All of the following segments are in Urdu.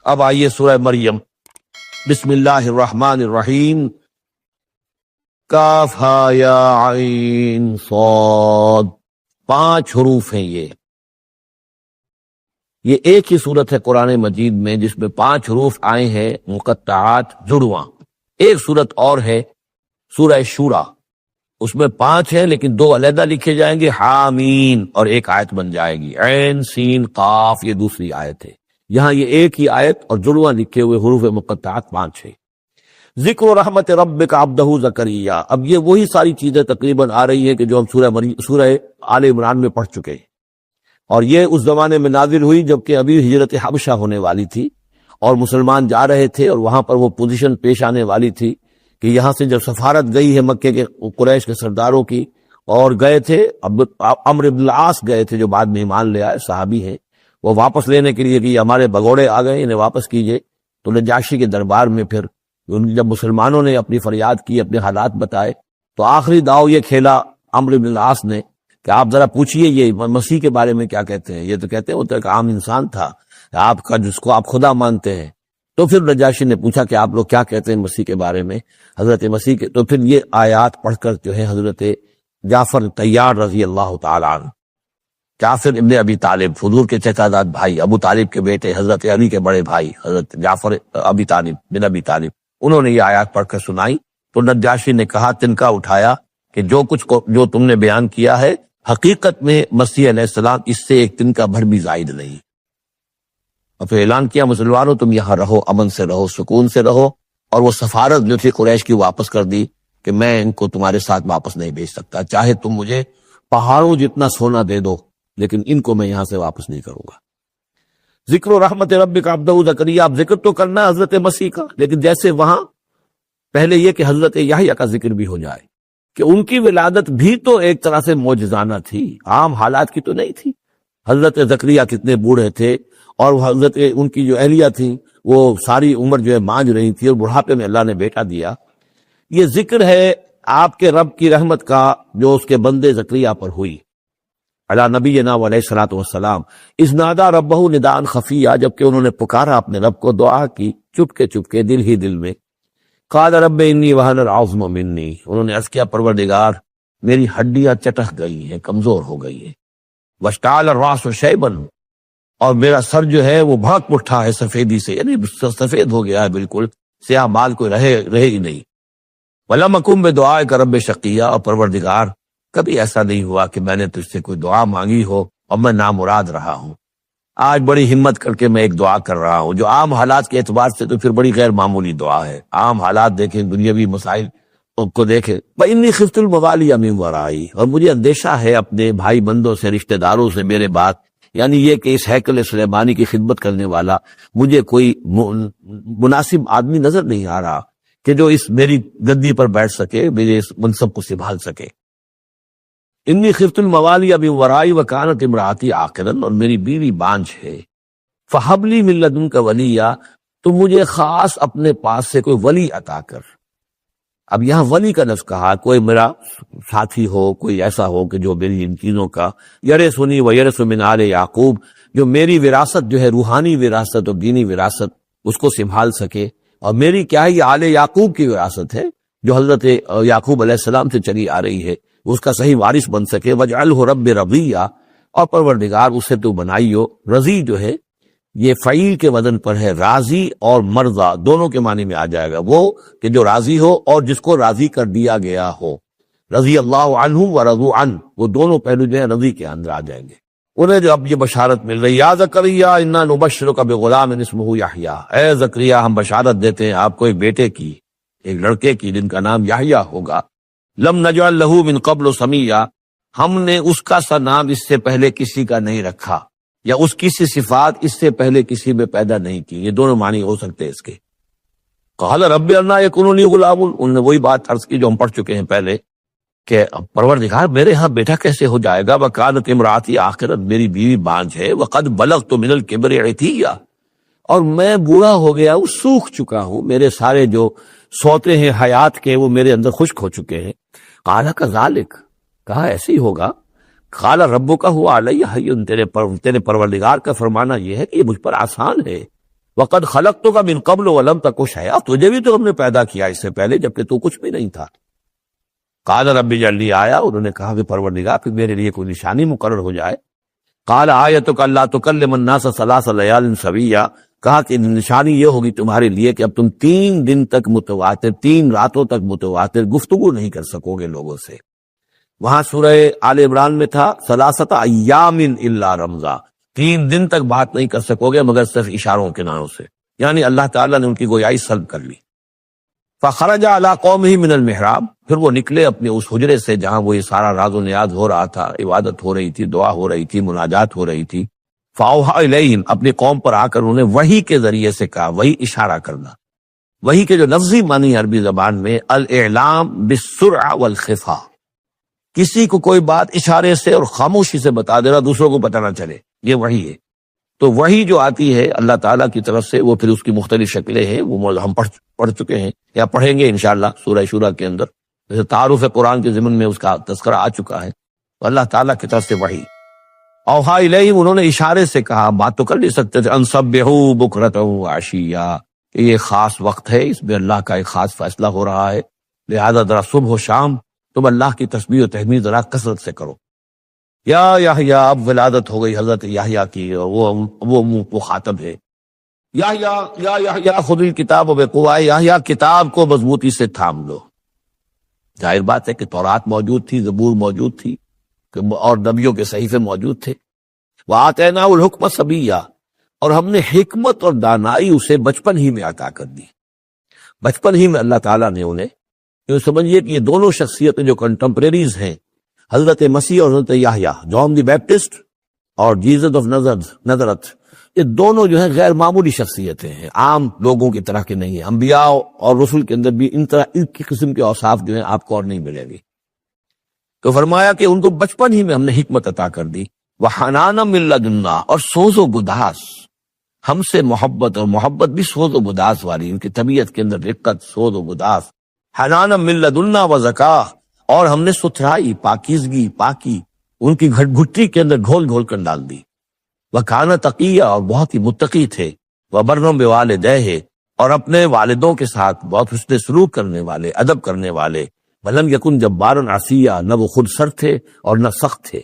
اب آئیے سورہ مریم، بسم اللہ الرحمن الرحیم، کاف ہا یا عین صاد، 5 حروف ہیں یہ ایک ہی صورت ہے قرآن مجید میں جس میں 5 حروف آئے ہیں مقطعات جڑواں۔ ایک صورت اور ہے سورہ شورا، اس میں 5 ہیں لیکن 2 علیحدہ لکھے جائیں گے، حامین، اور ایک آیت بن جائے گی، عین سین قاف، یہ دوسری آیت ہے۔ یہاں یہ ایک ہی آیت اور جڑواں لکھے ہوئے حروف مقطعات 5 ہیں۔ ذکر رحمت ربک عبدہ زکریا، اب یہ وہی ساری چیزیں تقریباً آ رہی ہیں کہ جو ہم سورہ آل عمران میں پڑھ چکے ہیں، اور یہ اس زمانے میں نازل ہوئی جبکہ ابھی ہجرت حبشہ ہونے والی تھی اور مسلمان جا رہے تھے، اور وہاں پر وہ پوزیشن پیش آنے والی تھی کہ یہاں سے جب سفارت گئی ہے مکے کے قریش کے سرداروں کی، اور گئے تھے عمرو بن العاص گئے تھے جو بعد میں ایمان لے آئے، صحابی ہیں، وہ واپس لینے کے لیے کہ یہ ہمارے بگوڑے آ گئے، انہیں واپس کیجئے، تو نجاشی کے دربار میں پھر جب مسلمانوں نے اپنی فریاد کی، اپنے حالات بتائے، تو آخری داؤ یہ کھیلا عمرو بن العاص نے کہ آپ ذرا پوچھئے یہ مسیح کے بارے میں کیا کہتے ہیں، یہ تو کہتے ہیں وہ تو ایک عام انسان تھا آپ کا جس کو آپ خدا مانتے ہیں۔ تو پھر نجاشی نے پوچھا کہ آپ لوگ کیا کہتے ہیں مسیح کے بارے میں، حضرت مسیح کے، تو پھر یہ آیات پڑھ کر جو ہے حضرت جعفر طیار رضی اللہ تعالی عنہ، جعفر ابن ابی طالب، حضور کے چچا زاد بھائی، ابو طالب کے بیٹے، حضرت علی کے بڑے بھائی حضرت جعفر ابی طالب بن ابی طالب، انہوں نے یہ آیات پڑھ کر سنائی، تو نجاشی نے کہا، تنکا اٹھایا کہ جو تم نے بیان کیا ہے حقیقت میں مسیح علیہ السلام اس سے ایک تنکا بھر بھی زائد نہیں۔ اور پھر اعلان کیا، مسلمانوں تم یہاں رہو، امن سے رہو، سکون سے رہو، اور وہ سفارت جو تھی قریش کی واپس کر دی کہ میں ان کو تمہارے ساتھ واپس نہیں بھیج سکتا، چاہے تم مجھے پہاڑوں جتنا سونا دے دو لیکن ان کو میں یہاں سے واپس نہیں کروں گا۔ ذکر و رحمت ربک عبدہ زکریا، اب ذکر تو کرنا حضرت مسیح کا، لیکن جیسے وہاں پہلے یہ کہ حضرت یحییٰ کا ذکر بھی ہو جائے کہ ان کی ولادت بھی تو ایک طرح سے معجزانہ تھی، عام حالات کی تو نہیں تھی۔ حضرت زکریا کتنے بوڑھے تھے، اور حضرت ان کی جو اہلیہ تھیں وہ ساری عمر جو ہے مانج رہی تھی، اور بڑھاپے میں اللہ نے بیٹا دیا۔ یہ ذکر ہے آپ کے رب کی رحمت کا جو اس کے بندے زکریا پر ہوئی، علی نبینا علیہ الصلوۃ والسلام، اذ نادى ربہ نداء خفیا، جبکہ انہوں نے پکارا اپنے رب کو، دعا کی چپکے چپکے، دل ہی دل میں، قال رب انی وہن العظم منی، انہوں نے عرض کیا پروردگار میری ہڈیاں چٹک گئی ہیں، کمزور ہو گئی ہیں، واشتعل الراس شیبا، اور میرا سر جو ہے وہ بھڑک اٹھا ہے سفیدی سے، یعنی سفید ہو گیا ہے بالکل، سیاہ بال کوئی رہے ہی نہیں، ولم اکن بدعائک رب شقیا، اور پروردگار کبھی ایسا نہیں ہوا کہ میں نے تجھ سے کوئی دعا مانگی ہو اور میں نامراد رہا ہوں۔ آج بڑی ہمت کر کے میں ایک دعا کر رہا ہوں جو عام حالات کے اعتبار سے تو پھر بڑی غیر معمولی دعا ہے، عام حالات دیکھیں، دنیاوی مسائل کو دیکھیں، فإنی خفت الموالی من ورائی، اور مجھے اندیشہ ہے اپنے بھائی بندوں سے، رشتہ داروں سے میرے بعد، یعنی یہ کہ اس ہیکل سلیمانی کی خدمت کرنے والا مجھے کوئی مناسب آدمی نظر نہیں آ رہا کہ جو اس میری گدی پر بیٹھ سکے، میرے اس منصب کو سنبھال سکے۔ انی خفت الموالی من ورائی وکانت امراتی عاقرا، اور میری بیوی بانجھ ہے، فہب لی من لدنک ولیا، تو مجھے خاص اپنے پاس سے کوئی ولی عطا کر۔ اب یہاں ولی کا لفظ کہا، کوئی میرا ساتھی ہو، کوئی ایسا ہو کہ جو میری ان چیزوں کا یرثنی ویرث من آل یعقوب، جو میری وراثت جو ہے روحانی وراثت اور دینی وراثت اس کو سنبھال سکے، اور میری کیا ہے یہ آل یعقوب کی وراثت ہے جو حضرت یعقوب علیہ السلام سے چلی آ رہی ہے، اس کا صحیح وارث بن سکے، وجعلہ رب رضیہ، اور پروردگار اسے تو بنائیو، رضی جو ہے یہ فعیل کے وزن پر ہے، راضی اور مرضی دونوں کے معنی میں آ جائے گا، وہ کہ جو راضی ہو اور جس کو راضی کر دیا گیا ہو، رضی اللہ عنہ ورضوا عنہ، وہ دونوں پہلو جو ہے رضی کے اندر آ جائیں گے۔ انہیں جو اب یہ بشارت مل رہی، یا زکریا انا نبشرک بغلام اسمہ یحییٰ، اے زکریا ہم بشارت دیتے ہیں آپ کو ایک بیٹے کی، ایک لڑکے کی جن کا نام یحییٰ ہوگا، لم نجعل لہ من قبل سمیا، ہم نے اس کا سا نام اس سے پہلے کسی کا نہیں رکھا، یا اس کی سی صفات اس سے پہلے کسی میں پیدا نہیں کی، یہ دونوں معنی ہو سکتے ہیں اس کے۔ قال رب انا یکون لی غلام، انہوں نے وہی بات عرض کی جو ہم پڑھ چکے ہیں پہلے کہ پروردگار میرے ہاں بیٹا کیسے ہو جائے گا، وکانت امراتی عاقرا، میری بیوی بانجھ ہے، وقد بلغت من الکبر عتیہ، اور میں بوڑھا ہو گیا ہوں، سوکھ چکا ہوں، میرے سارے جو سوتے ہیں حیات کے وہ میرے اندر خشک ہو چکے ہیں۔ قال کذالک، کہا ایسے ہی ہوگا، قال ربک هو علی ہین، تیرے پروردگار کا فرمانا یہ ہے کہ یہ مجھ پر آسان ہے، وقد خلقتک من قبل ولم تک شیئا، تجھے بھی تو ہم نے پیدا کیا اس سے پہلے جبکہ تو کچھ بھی نہیں تھا۔ قال رب اجعل لی آیا، انہوں نے کہا کہ پروردگار پھر میرے لیے کوئی نشانی مقرر ہو جائے۔ قال آیتک الا تکلم الناس ثلاث لیال سویا، کہا کہ نشانی یہ ہوگی تمہارے لیے کہ اب تم 3 دن تک متواتر، 3 راتوں تک متواتر گفتگو نہیں کر سکو گے لوگوں سے۔ وہاں سورہ آل عمران میں تھا ثلاثۃ ایام الا رمزا، 3 دن تک بات نہیں کر سکو گے مگر صرف اشاروں کے ناموں سے، یعنی اللہ تعالیٰ نے ان کی گویائی سلب کر لی۔ فخرج علی قومہ من المحراب، پھر وہ نکلے اپنے اس حجرے سے جہاں وہ یہ سارا راز و نیاز ہو رہا تھا، عبادت ہو رہی تھی، دعا ہو رہی تھی، مناجات ہو رہی تھی۔ فاوحی الیہم، اپنی قوم پر آ کر انہوں نے وحی کے ذریعے سے کہا، وحی اشارہ کرنا، وحی کے جو لفظی معنی عربی زبان میں الاعلام بالسرعہ والخفا، کسی کو کوئی بات اشارے سے اور خاموشی سے بتا دینا دوسروں کو پتہ نہ چلے، یہ وحی ہے۔ تو وحی جو آتی ہے اللہ تعالیٰ کی طرف سے، وہ پھر اس کی مختلف شکلیں ہیں، وہ ہم پڑھ چکے ہیں یا پڑھیں گے انشاءاللہ سورہ شورا کے اندر، جیسے تعارف قرآن کے ضمن میں اس کا تذکرہ آ چکا ہے۔ تو اللہ تعالیٰ کی طرف سے وحی، اوحا الیہم، انہوں نے اشارے سے کہا، بات تو کر نہیں سکتے تھے، ان سبحوا بکرۃ وعشیا، کہ یہ خاص وقت ہے، اس میں اللہ کا ایک خاص فیصلہ ہو رہا ہے، لہذا ذرا صبح و شام تم اللہ کی تسبیح و تحمید ذرا کثرت سے کرو۔ یا یحییٰ، اب ولادت ہو گئی حضرت یحییٰ کی، وہ خاطب ہے، یا یحییٰ خذ الکتاب بقوہ، یحییٰ کتاب کو مضبوطی سے تھام لو۔ ظاہر بات ہے کہ تورات موجود تھی، زبور موجود تھی اور نبیوں کے صحیفے موجود تھے۔ وآتیناہ الحکم صبیا، اور ہم نے حکمت اور دانائی اسے بچپن ہی میں عطا کر دی، بچپن ہی میں اللہ تعالیٰ نے انہیں، یہ سمجھیے کہ یہ دونوں شخصیتیں جو کنٹمپریریز ہیں، حضرت مسیح اور حضرت یحییٰ، جان دی بیپٹسٹ اور جیزس آف نظرت، یہ دونوں جو ہیں غیر معمولی شخصیتیں ہیں، عام لوگوں کی طرح کے نہیں ہیں۔ انبیاء اور رسل کے اندر بھی ان کی قسم کے اوصاف جو ہیں آپ کو اور نہیں ملے گی۔ تو فرمایا کہ ان کو بچپن ہی میں ہم نے حکمت عطا کر دی، وحنانا من لدنا، اور سوز و گداس، ہم سے محبت، اور محبت بھی سوز و گداس والی، ان کی طبیعت کے اندر رقت، سوز و گداس، حنانا من لدنا وزکاہ، اور ہم نے ستھرائی، پاکیزگی، پاکی ان کی گھٹی کے اندر گھول گھول کر ڈال دی۔ وَكَانَ تَقِيًّا، اور بہت ہی متقی تھے، وَبَرًّا بِوَالِدَيْهِ، اور اپنے والدوں کے ساتھ بہت حسن سلوک کرنے والے، ادب کرنے والے، وَلَمْ يَكُنْ جَبَّارًا عَصِيًّا، نہ وہ خود سر تھے اور نہ سخت تھے،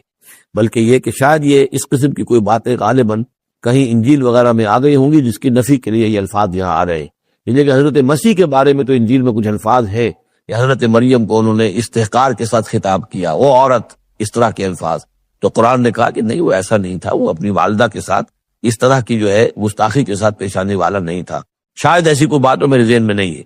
بلکہ یہ کہ شاید یہ اس قسم کی کوئی باتیں غالباً کہیں انجیل وغیرہ میں آ گئی ہوں گی جس کی نفی کے لیے یہ الفاظ یہاں آ رہے ہیں، لیکن حضرت مسیح کے بارے میں تو انجیل میں کچھ الفاظ ہے، یا حضرت مریم کو انہوں نے استحقار کے ساتھ خطاب کیا، وہ عورت، اس طرح کے الفاظ، تو قرآن نے کہا کہ نہیں، وہ ایسا نہیں تھا، وہ اپنی والدہ کے ساتھ اس طرح کی جو ہے گستاخی کے ساتھ پیش آنے والا نہیں تھا، شاید ایسی کوئی بات تو میرے ذہن میں نہیں ہے۔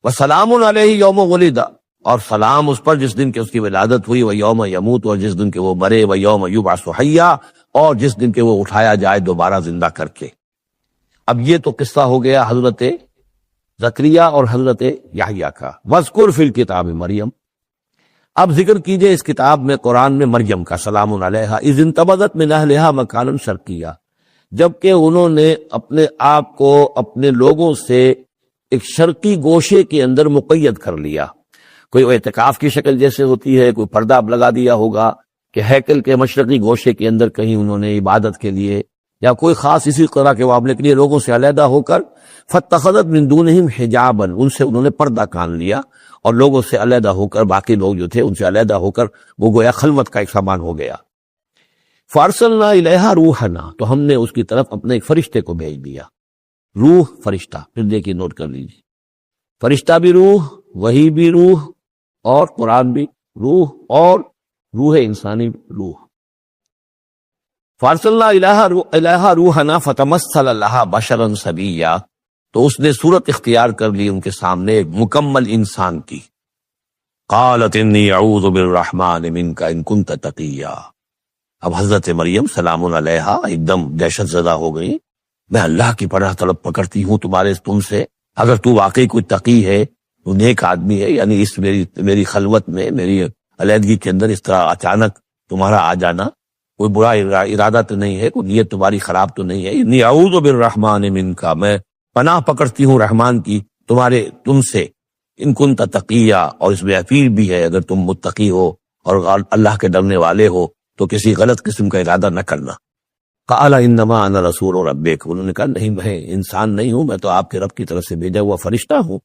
وَسَلَامٌ عَلَيْهِ يَوْمَ وُلِدَ، اور سلام اس پر جس دن کہ اس کی ولادت ہوئی، وَيَوْمَ يَمُوتُ، اور جس دن کہ وہ مرے، وَيَوْمَ يُبْعَثُ حَيًّا، اور جس دن کہ وہ اٹھایا جائے دوبارہ زندہ کر کے۔ اب یہ تو قصہ ہو گیا حضرت زکریا اور حضرت یحییٰ کا۔ وَاذْكُرْ فِي الْكِتَابِ مریم، اب ذکر کیجئے اس کتاب میں، قرآن میں، مریم کا، سلام علیہا، اذ انتبذت من اہلہا مکانا شرقیہ، جبکہ انہوں نے اپنے آپ کو اپنے لوگوں سے ایک شرقی گوشے کے اندر مقید کر لیا، کوئی اعتکاف کی شکل جیسے ہوتی ہے، کوئی پردہ اب لگا دیا ہوگا کہ ہیکل کے مشرقی گوشے کے اندر کہیں انہوں نے عبادت کے لیے یا کوئی خاص اسی طرح کے معاملے کے لیے لوگوں سے علیحدہ ہو کر، فاتخذت من دونہم حجابا، ان سے انہوں نے پردہ کان لیا، اور لوگوں سے علیحدہ ہو کر، باقی لوگ جو تھے ان سے علیحدہ ہو کر وہ گویا خلوت کا ایک سامان ہو گیا۔ فارسلنا الیہا روحنا، تو ہم نے اس کی طرف اپنے ایک فرشتے کو بھیج دیا۔ روح، فرشتہ، پھر دیکھیے نوٹ کر لیجیے، فرشتہ بھی روح، وحی بھی روح، اور قرآن بھی روح، اور روح انسانی روح۔ فارسلنا الیہا روحنا فتمثل لہا بشرا سویا، تو اس نے صورت اختیار کر لی ان کے سامنے ایک مکمل انسان کی۔ قالت انی اعوذ بالرحمن منک ان کنت تقیا، اب حضرت مریم سلام علیہا ایک دم دہشت زدہ ہو گئی، میں اللہ کی پناہ طلب پکڑتی ہوں تم سے، اگر تو واقعی کوئی تقی ہے، تو نیک آدمی ہے، یعنی اس میری خلوت میں، میری علیحدگی کے اندر اس طرح اچانک تمہارا آ جانا کوئی برا ارادہ تو نہیں ہے، کوئی نیت تمہاری خراب تو نہیں ہے۔ انی اعوذ بالرحمن منک، میں پناہ پکڑتی ہوں رحمان کی تم سے، ان کنت تقیہ، اور اس میں اپیل بھی ہے اگر تم متقی ہو اور اللہ کے ڈرنے والے ہو تو کسی غلط قسم کا ارادہ نہ کرنا۔ قال انما انا رسول ربک، انہوں نے کہا نہیں میں انسان نہیں ہوں، میں تو آپ کے رب کی طرف سے بھیجا ہوا فرشتہ ہوں،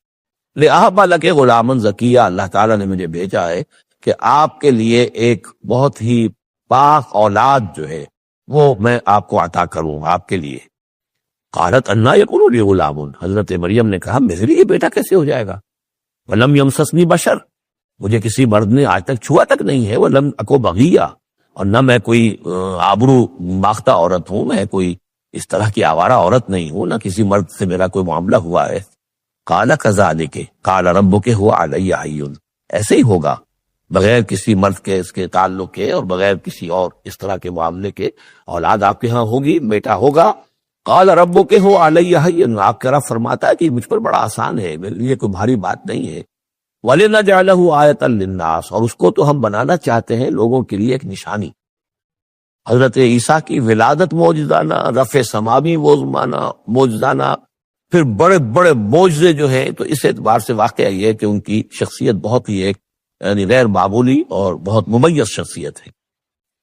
لأہب لک غلاما زکیہ، اللہ تعالیٰ نے مجھے بھیجا ہے کہ آپ کے لیے ایک بہت ہی پاک اولاد جو ہے وہ میں آپ کو عطا کروں آپ کے لیے۔ قالت انا یکون لی غلام، حضرت مریم نے کہا میرے لیے بیٹا کیسے ہو جائے گا، ولم یمسسنی بشر، مجھے کسی مرد نے آج تک چھوا تک نہیں ہے، ولم اکو بغیہ، اور نہ میں کوئی آبرو ماختہ عورت ہوں، میں کوئی اس طرح کی آوارہ عورت نہیں ہوں، نہ کسی مرد سے میرا کوئی معاملہ ہوا ہے۔ قال کذالک قال ربک هو علی حی، ایسے ہی ہوگا بغیر کسی مرد کے اس کے تعلق کے اور بغیر کسی اور اس طرح کے معاملے کے اولاد آپ کے ہاں ہوگی، بیٹا ہوگا۔ قال ربک هو علی حی، آپ کا رب فرماتا ہے کہ مجھ پر بڑا آسان ہے، میرے لیے کوئی بھاری بات نہیں ہے۔ وَلِنَجْعَلَهُ آیَةً لِلنَّاسِ، اور اس کو تو ہم بنانا چاہتے ہیں لوگوں کے لیے ایک نشانی۔ حضرت عیسیٰ کی ولادت معجزانہ، رفع سماوی معجزانہ، پھر بڑے بڑے معجزے جو ہیں، تو اس اعتبار سے واقعہ یہ ہے کہ ان کی شخصیت بہت ہی ایک یعنی غیر معمولی اور بہت ممیز شخصیت ہے۔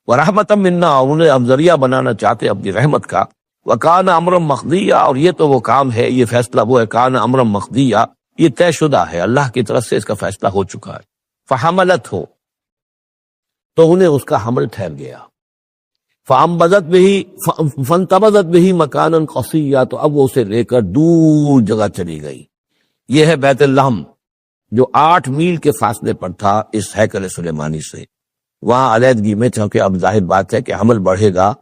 وَرَحْمَةً مِنَّا، انہیں ہم ذریعہ بنانا چاہتے اپنی رحمت کا۔ وَكَانَ أَمْرًا مَقْضِيًّا، اور یہ تو وہ کام ہے، یہ فیصلہ وہ ہے، کان امرا مقضیہ، یہ طے شدہ ہے، اللہ کی طرف سے اس کا فیصلہ ہو چکا ہے۔ فحملت ہو، تو انہیں اس کا حمل ٹھہر گیا۔ فانتبذت به مکانا قصیا، تو اب وہ اسے لے کر دور جگہ چلی گئی۔ یہ ہے بیت اللحم جو 8 میل کے فاصلے پر تھا اس ہیکل سلیمانی سے، وہاں علیحدگی میں، چونکہ اب ظاہر بات ہے کہ حمل بڑھے گا،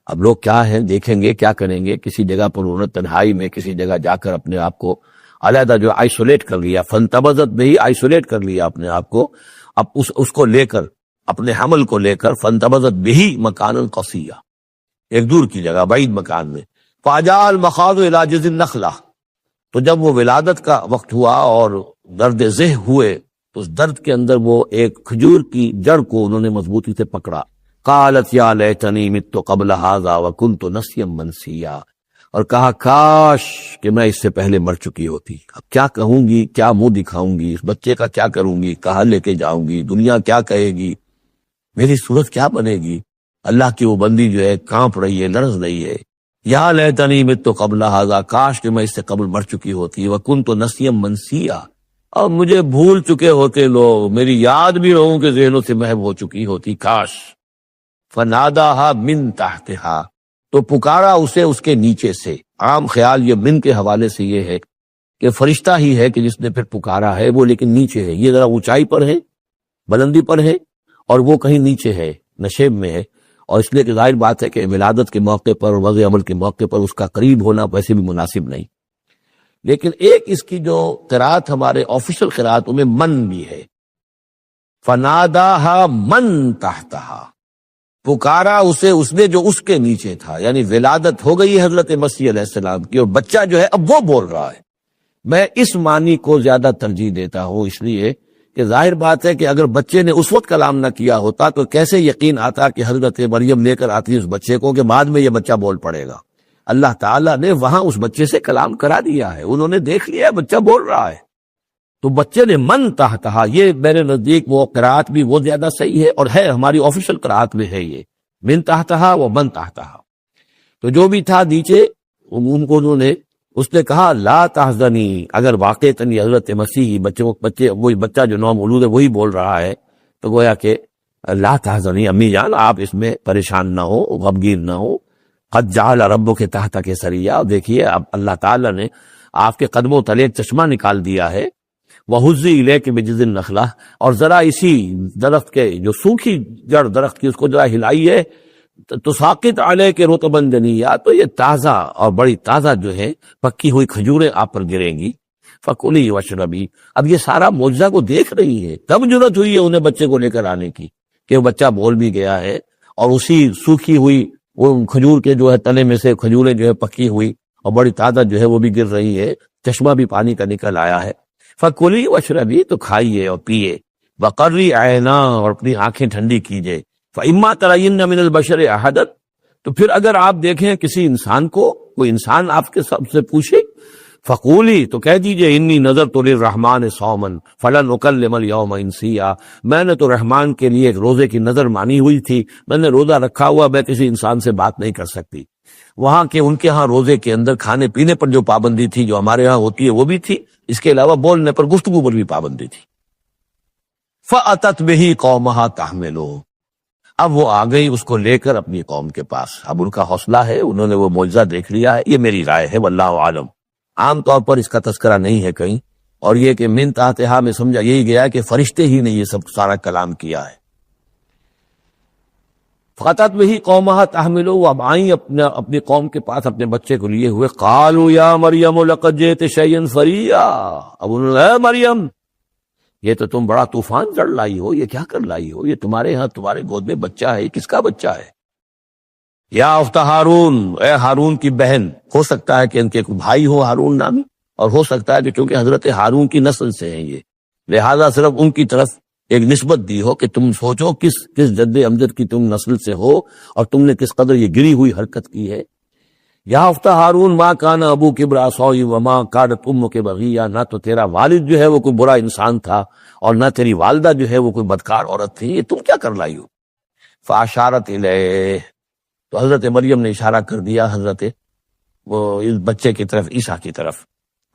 اب لوگ کیا ہیں دیکھیں گے، کیا کریں گے، کسی جگہ پر انہوں نے تنہائی میں کسی جگہ جا کر اپنے آپ کو علیحدہ جو آئسولیٹ کر لیا، فانتبذت به، آئسولیٹ کر لیا اپنے آپ کو، اب اس کو لے کر، اپنے حمل کو لے کر، فانتبذت به مکانا قصیا، ایک دور کی جگہ، بعید مکان میں۔ فاجاء المخاض الى جذع النخلہ، تو جب وہ ولادت کا وقت ہوا اور درد ذہ ہوئے تو اس درد کے اندر وہ ایک کھجور کی جڑ کو انہوں نے مضبوطی سے پکڑا۔ قالت یا لیتنی مت قبل ھذا وکنت نسیا منسیا، اور کہا کاش کہ میں اس سے پہلے مر چکی ہوتی، اب کیا کہوں گی، کیا منہ دکھاؤں گی، اس بچے کا کیا کروں گی، کہاں لے کے جاؤں گی، دنیا کیا کہے گی، میری صورت کیا بنے گی۔ اللہ کی وہ بندی جو ہے کانپ رہی ہے، لرز رہی ہے۔ یا لیتنی مت قبل ھذا، کاش کہ میں اس سے قبل مر چکی ہوتی، وکنت نسیا منسیا، اور مجھے بھول چکے ہوتے لوگ، میری یاد بھی لوگوں کے ذہنوں سے محو ہو چکی ہوتی، کاش۔ فناداها من تحتها، تو پکارا اسے اس کے نیچے سے۔ عام خیال یہ من کے حوالے سے یہ ہے کہ فرشتہ ہی ہے کہ جس نے پھر پکارا ہے، وہ لیکن نیچے ہے، یہ ذرا اونچائی پر ہے، بلندی پر ہے، اور وہ کہیں نیچے ہے، نشیب میں ہے، اور اس لیے کہ ظاہر بات ہے کہ ولادت کے موقع پر اور وضع عمل کے موقع پر اس کا قریب ہونا ویسے بھی مناسب نہیں۔ لیکن ایک اس کی جو قرات ہمارے آفیشل قراتوں میں من بھی ہے، فناداها من تحتها، پکارا اسے اس نے جو اس کے نیچے تھا، یعنی ولادت ہو گئی حضرت مسیح علیہ السلام کی، اور بچہ جو ہے اب وہ بول رہا ہے۔ میں اس معنی کو زیادہ ترجیح دیتا ہوں، اس لیے کہ ظاہر بات ہے کہ اگر بچے نے اس وقت کلام نہ کیا ہوتا تو کیسے یقین آتا کہ حضرت مریم لے کر آتی اس بچے کو کہ بعد میں یہ بچہ بول پڑے گا۔ اللہ تعالیٰ نے وہاں اس بچے سے کلام کرا دیا ہے، انہوں نے دیکھ لیا ہے بچہ بول رہا ہے، تو بچے نے من تحتہا، یہ میرے نزدیک وہ قرات بھی وہ زیادہ صحیح ہے، اور ہے ہماری آفیشل قرات میں ہے یہ من تحتہا و من تحتہا۔ تو جو بھی تھا نیچے ان کو انہوں نے، اس نے کہا لا تحزنی، اگر واقعتاً حضرت مسیح بچے وہی بچہ جو نو مولود ہے وہی بول رہا ہے، تو گویا کہ لا تحزنی، امی جان آپ اس میں پریشان نہ ہو، غمگین نہ ہو، قد جعل ربک تحتک سریا، دیکھیے اب اللہ تعالیٰ نے آپ کے قدموں تلے ایک چشمہ نکال دیا ہے، وَهُزِّي إِلَيْكِ بِجِذْعِ النَّخْلَةِ، اور ذرا اسی درخت کے جو سوکھی جڑ درخت کی اس کو ذرا ہلائیے، تساقط علیک رطبا جنیا، تو یہ تازہ اور بڑی تازہ جو ہے پکی ہوئی کھجوریں آپ پر گریں گی۔ فَكُلِي وَاشْرَبِي، اب یہ سارا معجزہ کو دیکھ رہی ہے، تب جرأت ہوئی ہے انہیں بچے کو لے کر آنے کی کہ وہ بچہ بول بھی گیا ہے، اور اسی سوکھی ہوئی وہ کھجور کے جو ہے تنے میں سے کھجوریں جو ہے پکی ہوئی اور بڑی تازہ جو ہے وہ بھی گر رہی ہے، چشمہ بھی پانی کا نکل آیا ہے۔ فَكُلِي وَاشْرَبِي، تو کھائیے اور پیئے، وَقَرِّ عَيْنَا، اور اپنی آنکھیں ٹھنڈی کیجئے، فَإِمَّا تَرَيِنَّ مِنَ الْبَشَرِ أَحَدًا، تو پھر اگر آپ دیکھیں کسی انسان کو، کوئی انسان آپ کے سب سے پوچھے، فَقُولِي، تو کہہ دیجئے انی نَذَرْتُ لِلرَّحْمَٰنِ صَوْمًا فَلَنْ أُكَلِّمَ الْيَوْمَ إِنسِيًّا، میں نے تو رحمان کے لیے ایک روزے کی نظر مانی ہوئی تھی، میں نے روزہ رکھا ہوا، میں کسی انسان سے بات نہیں کر سکتی۔ وہاں کے ان کے ہاں روزے کے اندر کھانے پینے پر جو پابندی تھی جو ہمارے ہاں ہوتی ہے وہ بھی تھی، اس کے علاوہ بولنے پر گفتگو پر بھی پابندی تھی۔ فَأَتَتْ بِهِ قَوْمَهَا تَحْمِلُهُ، اب وہ آ گئی اس کو لے کر اپنی قوم کے پاس۔ اب ان کا حوصلہ ہے، انہوں نے وہ معجزہ دیکھ لیا ہے، یہ میری رائے ہے، واللہ عالم۔ عام طور پر اس کا تذکرہ نہیں ہے کہیں، اور یہ کہ من تحتہا میں سمجھا یہی گیا کہ فرشتے ہی نے یہ سب سارا کلام کیا ہے۔ فَأَتَتْ بِهِ قَوْمَهَا تَحْمِلُهُ، اب آئیں اپنی قوم کے پاس اپنے بچے کو لیے ہوئے۔ قَالُوا يَا مَرْيَمُ لَقَدْ جِئْتِ شَيْئًا فَرِيًّا، اب انہوں نے، اے مریم یہ تو تم بڑا طوفان چڑھ لائی ہو، یہ کیا کر لائی ہو، یہ تمہارے ہاں تمہارے گود میں بچہ ہے، یہ کس کا بچہ ہے؟ یا اخت ہارون، اے ہارون کی بہن، ہو سکتا ہے کہ ان کے کوئی بھائی ہو ہارون نامی، اور ہو سکتا ہے کہ چونکہ حضرت ہارون کی نسل سے ہیں یہ، لہذا صرف ان کی طرف ایک نسبت دی ہو کہ تم سوچو کس جد امجد کی تم نسل سے ہو اور تم نے کس قدر یہ گری ہوئی حرکت کی ہے۔ یا اخت ہارون ما کان ابوک امرأ سوء وما کانت امک بغیہ، نہ تو تیرا والد جو ہے وہ کوئی برا انسان تھا اور نہ تیری والدہ جو ہے وہ کوئی بدکار عورت تھی، یہ تم کیا کر لائی ہو؟ فاشارت الیہ، تو حضرت مریم نے اشارہ کر دیا حضرت وہ اس بچے کی طرف، عیسیٰ کی طرف۔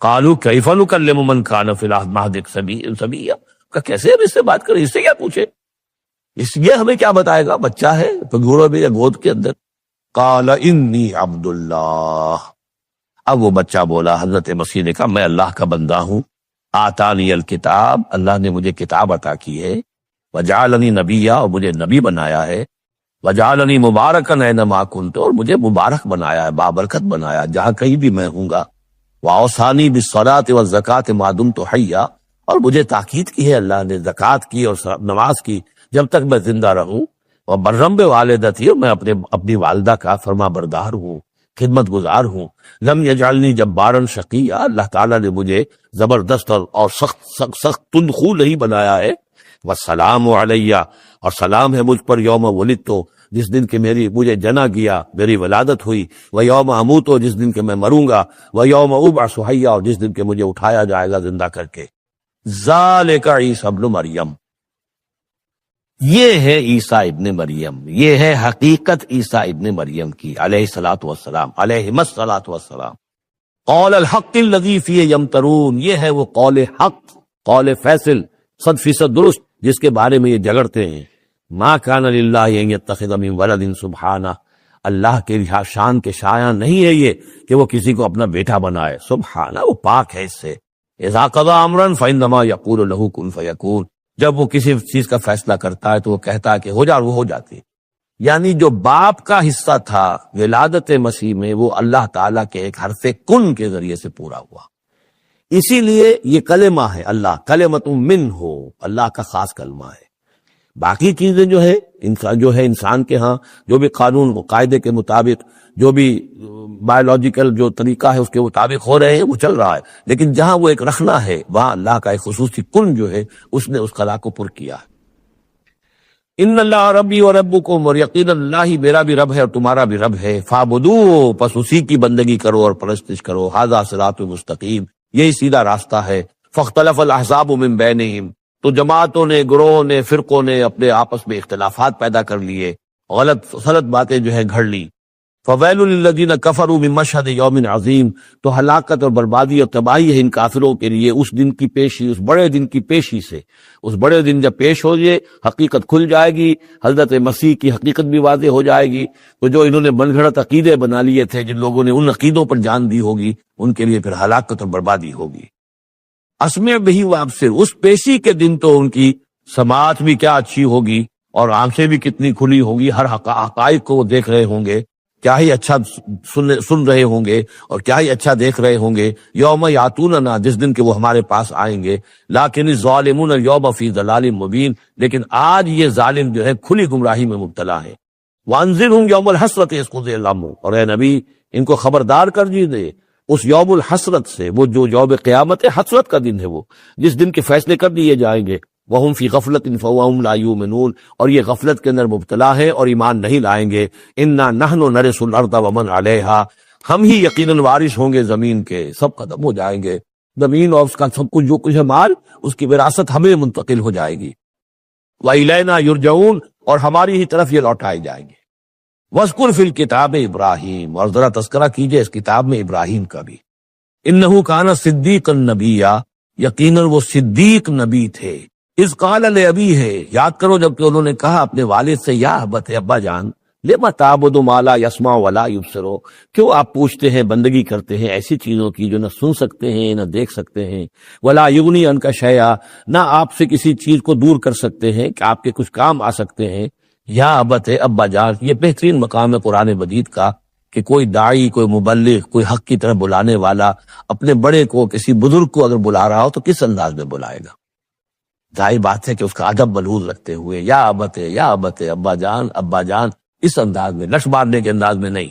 قالوا کیف نکلم من کان فی المہد صبیا، کہ کیسے ہم اس سے بات کریں، اس سے کیا پوچھے، اس یہ ہمیں کیا بتائے گا، بچہ ہے پگھوڑے میں یا گود کے اندر۔ قال انی عبد اللہ، اب وہ بچہ بولا، حضرت مسیح نے کہا میں اللہ کا بندہ ہوں، آتانی الکتاب، اللہ نے مجھے کتاب عطا کی ہے، وجعلنی نبیا، اور مجھے نبی بنایا ہے، وجعلنی مبارکن اینما کنت، اور مجھے مبارک بنایا ہے، بابرکت بنایا جہاں کہیں بھی میں ہوں گا، واوصانی بالصلاۃ والزکاۃ ما دمت حیا، اور مجھے تاکید کی ہے اللہ نے زکوٰۃ کی اور نماز کی جب تک میں زندہ رہوں، اور برم بوالدتی، اور میں اپنی والدہ کا فرما بردار ہوں، خدمت گزار ہوں۔ لم یجعلنی جبارا شقیا، اللہ تعالیٰ نے مجھے زبردست اور سخت تندخو نہیں بنایا ہے۔ والسلام علیہ، اور سلام ہے مجھ پر یوم ولدت، جس دن کہ مجھے جنا گیا، میری ولادت ہوئی، و یوم اموت، جس دن کہ میں مروں گا، و یوم ابعث حیا، اور جس دن کہ مجھے اٹھایا جائے گا زندہ کر کے۔ ذالک عیسی ابن مریم، یہ ہے عیسیٰ ابن مریم، یہ ہے حقیقت عیسیٰ ابن مریم کی علیہ الصلاۃ والسلام، علیہم الصلاۃ والسلام۔ قول الحق الذی فیہ یمترون، یہ ہے وہ قول حق، قول فیصل 100% درست جس کے بارے میں یہ جھگڑتے ہیں۔ ما کان للہ ان یتخذ من ولد سبحانہ، اللہ کے شان کے شایع نہیں ہے یہ کہ وہ کسی کو اپنا بیٹا بنائے، سبحانہ، وہ پاک ہے اس سے۔ اذا قضى امرا فانما یقول له کن فیکون، جب وہ کسی چیز کا فیصلہ کرتا ہے تو وہ کہتا ہے کہ ہو جا، وہ ہو جاتی۔ یعنی جو باپ کا حصہ تھا ولادت مسیح میں، وہ اللہ تعالیٰ کے ایک حرف کن کے ذریعے سے پورا ہوا، اسی لیے یہ کلمہ ہے، اللہ کلمۃ منہ، اللہ کا خاص کلمہ ہے۔ باقی چیزیں جو ہے انسان کے ہاں جو بھی قانون و قاعدے کے مطابق، جو بھی بایولوجیکل جو طریقہ ہے اس کے مطابق ہو رہے ہیں، وہ چل رہا ہے، لیکن جہاں وہ ایک رکھنا ہے وہاں اللہ کا ایک خصوصی کن جو ہے اس نے اس خلا کو پر کیا ہے۔ ان اللہ ربی و ربکم، اور یقین اللہ میرا بھی رب ہے اور تمہارا بھی رب ہے، فاعبدوہ، پس اسی کی بندگی کرو اور پرستش کرو، ھذا صراط مستقیم، یہی سیدھا راستہ ہے۔ فاختلف الاحزاب من بینہم، تو جماعتوں نے، گروہوں نے، فرقوں نے اپنے آپس میں اختلافات پیدا کر لیے، غلط باتیں جو ہے گھڑ لی۔ فویل للذین کفروا من مشہد یوم عظیم، تو ہلاکت اور بربادی اور تباہی ہے ان کافروں کے لیے اس دن کی پیشی، اس بڑے دن کی پیشی سے۔ اس بڑے دن جب پیش ہو جائے، حقیقت کھل جائے گی، حضرت مسیح کی حقیقت بھی واضح ہو جائے گی، تو جو انہوں نے من گھڑت عقیدے بنا لیے تھے، جن لوگوں نے ان عقیدوں پر جان دی ہوگی، ان کے لیے پھر ہلاکت اور بربادی ہوگی۔ اسمع بہ وابصر، اس پیشی کے دن تو ان کی سماعت بھی کیا اچھی ہوگی اور آنکھیں بھی کتنی کھلی ہوگی، ہر حقائق کو وہ دیکھ رہے ہوں گے، کیا ہی اچھا سن رہے ہوں گے اور کیا ہی اچھا دیکھ رہے ہوں گے۔ یوم یاتوننا، جس دن کہ وہ ہمارے پاس آئیں گے، لیکن الظالمون اليوم فی ضلال مبین، لیکن آج یہ ظالم جو ہے کھلی گمراہی میں مبتلا ہے۔ وانذرہم یوم الحسرۃ اذ قضی الامر، اور اے نبی ان کو خبردار کر دیجیے اس یوم الحسرت سے، وہ جو یوم قیامت ہے، حسرت کا دن ہے وہ، جس دن کے فیصلے کر دیے جائیں گے۔ وَهُمْ فِي غَفْلَةٍ فَهُمْ لَا يُؤْمِنُونَ، اور یہ غفلت کے اندر مبتلا ہے اور ایمان نہیں لائیں گے۔ إِنَّا نَحْنُ نَرِثُ الْأَرْضَ وَمَنْ عَلَيْهَا، ہم ہی یقیناً وارث ہوں گے زمین کے، سب ختم ہو جائیں گے، زمین اور اس کا سب کچھ جو کچھ ہے مال، اس کی وراثت ہمیں منتقل ہو جائے گی۔ وَإِلَيْنَا يُرْجَعُونَ، اور ہماری ہی طرف یہ لوٹائے جائیں گے۔ وَاذْكُرْ فِي الْكِتَابِ ابراہیم، اور ذرا تذکرہ کیجئے اس کتاب میں ابراہیم کا بھی، انہ کان صدیقا نبیّا، یقیناً وہ صدیق نبی تھے، اذ قال لابیہ، یاد کرو جب کہ انہوں نے کہا اپنے والد سے، یا ابت، ابا جان، لما تعبد ما لا يسمع ولا يبصر، کیوں آپ پوچھتے ہیں، بندگی کرتے ہیں ایسی چیزوں کی جو نہ سن سکتے ہیں نہ دیکھ سکتے ہیں، ولا یغنی عنک شیئا، نہ آپ سے کسی چیز کو دور کر سکتے ہیں کہ آپ کے کچھ کام آ سکتے ہیں۔ یا ابت، ابا جان، یہ بہترین مقام ہے قرآن مجید کا کہ کوئی داعی، کوئی مبلغ، کوئی حق کی طرف بلانے والا اپنے بڑے کو، کسی بزرگ کو اگر بلا رہا ہو تو کس انداز میں بلائے گا؟ ظاہر بات ہے کہ اس کا ادب ملحوظ رکھتے ہوئے، یا ابت، یا ابت، ابا جان، ابا جان، اس انداز میں، لش مارنے کے انداز میں نہیں۔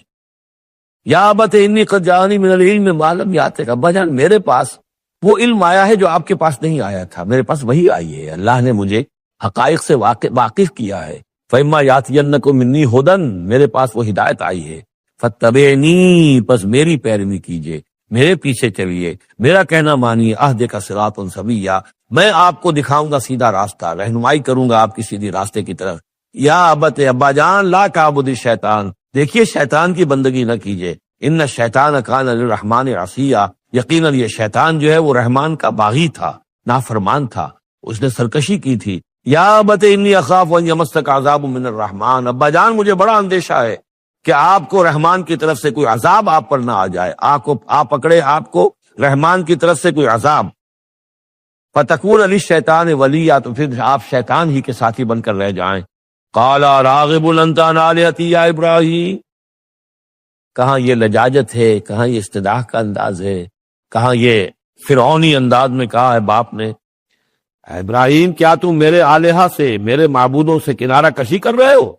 یا ابت انی قد جاءنی من العلم ما لم یاتک، ابا جان میرے پاس وہ علم آیا ہے جو آپ کے پاس نہیں آیا تھا، میرے پاس وہی آئی ہے، اللہ نے مجھے حقائق سے واقف کیا ہے۔ فَإِمَّا يَأْتِيَنَّكُم مِّنِّي هُدًى، میرے پاس وہ ہدایت آئی ہے، فَاتَّبِعْنِي، پس میری پیروی کیجئے، میرے پیچھے چلیے، میرا کہنا مانیے، اهدک صراطا سویا، میں آپ کو دکھاؤں گا سیدھا راستہ، رہنمائی کروں گا آپ کی سیدھی راستے کی طرف۔ یا ابت، ابا جان، لا تعبد الشیطان، دیکھیے شیطان کی بندگی نہ کیجئے، ان الشیطان کان للرحمن عصیا، یقیناً یہ شیطان جو ہے وہ رحمان کا باغی تھا، نافرمان تھا، اس نے سرکشی کی تھی۔ یا ابت انی اخاف ان یمسک عذاب من الرحمن، ابا جان مجھے بڑا اندیشہ ہے کہ آپ کو رحمان کی طرف سے کوئی عذاب آپ پر نہ آ جائے، آپ پکڑے آپ کو رحمان کی طرف سے کوئی عذاب، فتکون للشیطان ولیا، تو پھر آپ شیطان ہی کے ساتھی بن کر رہ جائیں۔ قال راغب انت عن آلہتی یا ابراہیم، کہاں یہ لجاجت ہے، کہاں یہ استدعاء کا انداز ہے، کہاں یہ فرعونی انداز میں کہا ہے باپ نے، اے ابراہیم کیا تم میرے آلہہ سے، میرے معبودوں سے کنارہ کشی کر رہے ہو؟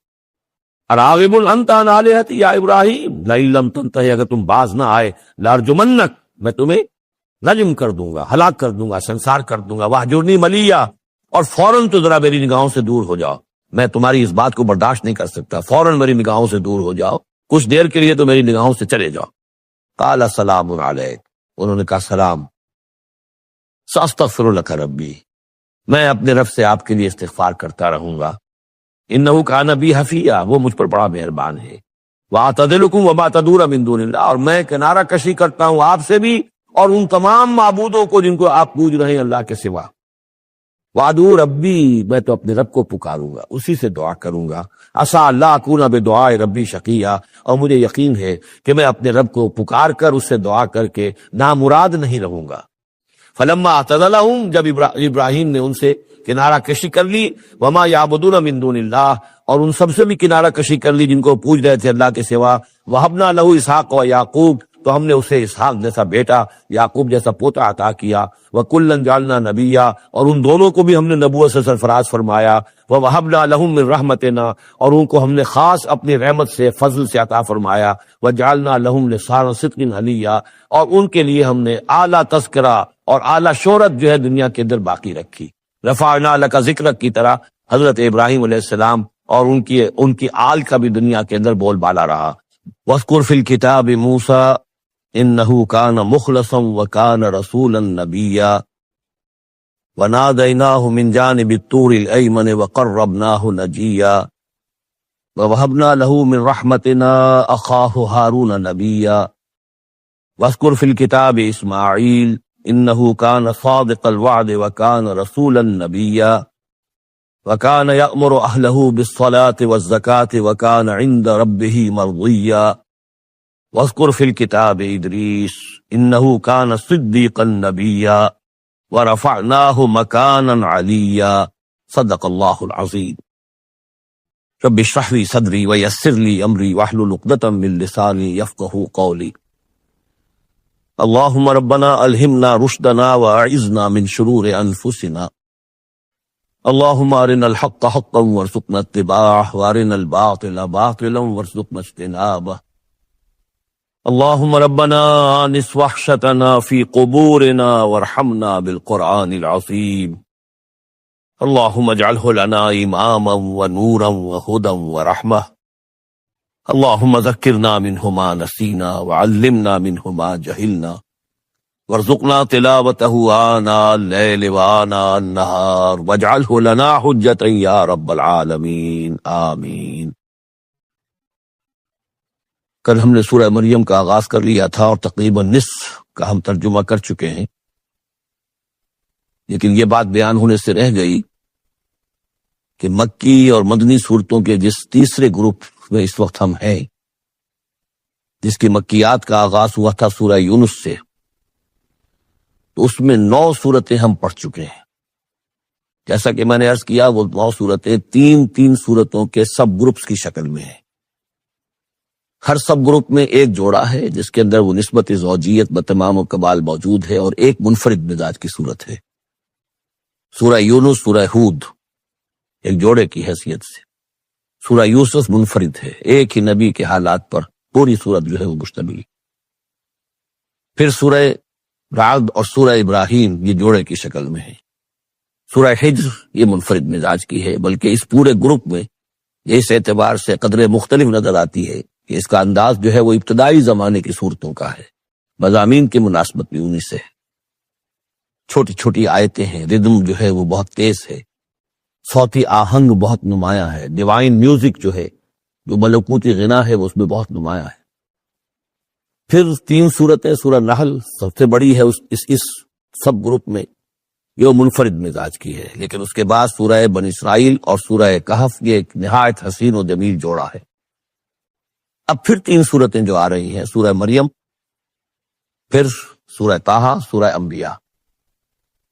راغب انت عن آلہتی یا ابراہیم لئن لم تنتہی، اگر تم باز نہ آئے، لارجمنک، میں تمہیں رجم کر دوں گا، ہلاک کر دوں گا، سنسار کر دوں گا، واہجرنی ملیا، اور فوراً تو ذرا میری نگاہوں سے دور ہو جاؤ، میں تمہاری اس بات کو برداشت نہیں کر سکتا، فوراً میری نگاہوں سے دور ہو جاؤ، کچھ دیر کے لیے تو میری نگاہوں سے چلے جاؤ۔ قال سلام علیک، انہوں نے کہا سلام، ساستغفر لک ربی، میں اپنے رب سے آپ کے لیے استغفار کرتا رہوں گا، انہ کان بی حفیہ، وہ مجھ پر بڑا مہربان ہے، واعتزلکم وما تدعون من دون اللہ، اور میں کنارہ کشی کرتا ہوں آپ سے بھی اور ان تمام معبودوں کو جن کو آپ پوج رہے ہیں اللہ کے سوا، وادعو ربی، میں تو اپنے رب کو پکاروں گا، اسی سے دعا کروں گا، عسیٰ اللہ اکون بدعاء ربی شقیہ، اور مجھے یقین ہے کہ میں اپنے رب کو پکار کر اس سے دعا کر کے نامراد نہیں رہوں گا۔ فلما اعتزلہم، جب ابراہیم نے ان سے کنارہ کشی کر لی، وما یعبدون من دون اللہ، اور ان سب سے بھی کنارہ کشی کر لی جن کو پوج رہے تھے اللہ کے سوا، وہبنا لہ اسحاق و یعقوب، تو ہم نے اسے اسحاق جیسا بیٹا، یعقوب جیسا پوتا عطا کیا، وکلا جعلنا نبیا، اور ان دونوں کو بھی ہم نے نبوت سے سرفراز فرمایا، ووہبنا لہم من رحمتنا، اور ان کو ہم نے خاص اپنی رحمت سے، فضل سے عطا فرمایا، وجعلنا لہم لسان صدق علیا، اور ان کے لیے ہم نے اعلیٰ تذکرہ اور اعلیٰ شہرت جو ہے دنیا کے اندر باقی رکھی۔ رفعنا لک ذکرک کی طرح حضرت ابراہیم علیہ السلام اور ان کی آل کا بھی دنیا کے اندر بول بالا رہا۔ واذکر فی الکتاب موسیٰ انہ کان مخلصا وکان رسولا نبیا ونادیناہ من جانب الطور الایمن وقربناہ نجیا ووہبنا لہ من رحمتنا اخاہ ہارون نبیا واذکر فی الکتاب اسماعیل انہ کان صادق الوعد وکان رسولا نبیا وکان یأمر اہلہ بالصلاة والزکاة وکان عند ربہ مرضیا واذکر فی الکتاب ادریس انہ کان صدیقا نبیا ورفعناہ مکانا علیا صدق اللہ العظیم۔ رب اشرح لی صدری ویسر لی امری واحلل عقدۃ من لسانی یفقہوا قولی۔ اللہم ربنا الہمنا رشدنا واعذنا من شرور انفسنا، اللہم ارنا الحق حقا وارزقنا اتباعہ وارنا الباطل باطلا وارزقنا اجتنابہ، اللہم ربنا آنس وحشتنا فی قبورنا وارحمنا بالقرآن العظیم، اللہم اجعلہ لنا اماما ونورا وہدا ورحمہ، اللہم ذکرنا منہ ما نسینا وعلمنا منہ ما جہلنا وارزقنا تلاوتہ آناء اللیل وآناء النہار واجعلہ لنا حجتا یا رب العالمین، آمین۔ کل ہم نے سورہ مریم کا آغاز کر لیا تھا اور تقریباً نصف کا ہم ترجمہ کر چکے ہیں، لیکن یہ بات بیان ہونے سے رہ گئی کہ مکی اور مدنی صورتوں کے جس تیسرے گروپ میں اس وقت ہم ہیں، جس کی مکیات کا آغاز ہوا تھا سورہ یونس سے، تو اس میں 9 صورتیں ہم پڑھ چکے ہیں۔ جیسا کہ میں نے عرض کیا، وہ 9 صورتیں 3 صورتوں کے سب گروپس کی شکل میں ہیں۔ ہر سب گروپ میں ایک جوڑا ہے جس کے اندر وہ نسبت زوجیت بتمام و کمال موجود ہے، اور ایک منفرد مزاج کی صورت ہے۔ سورہ یونس، سورہ ہود ایک جوڑے کی حیثیت سے، سورہ یوسف منفرد ہے، ایک ہی نبی کے حالات پر پوری صورت جو ہے وہ مشتمل۔ پھر سورہ رعد اور سورہ ابراہیم یہ جوڑے کی شکل میں ہے۔ سورہ حجر یہ منفرد مزاج کی ہے، بلکہ اس پورے گروپ میں یہ اس اعتبار سے قدرے مختلف نظر آتی ہے کہ اس کا انداز جو ہے وہ ابتدائی زمانے کی صورتوں کا ہے، مضامین کی مناسبت بھی انہی سے ہے۔ چھوٹی چھوٹی آیتیں ہیں، ردم جو ہے وہ بہت تیز ہے، صوتی آہنگ بہت نمایاں ہے، ڈیوائن میوزک جو ہے، جو ملکوتی غنا ہے، وہ اس میں بہت نمایاں ہے۔ پھر 3 صورتیں، سورہ نحل سب سے بڑی ہے اس سب گروپ میں، یہ منفرد مزاج کی ہے، لیکن اس کے بعد سورہ بنی اسرائیل اور سورہ کہف یہ ایک نہایت حسین و جمیل جوڑا ہے۔ اب پھر 3 صورتیں جو آ رہی ہیں، سورہ مریم، پھر سورہ طٰہٰ، سورہ انبیاء۔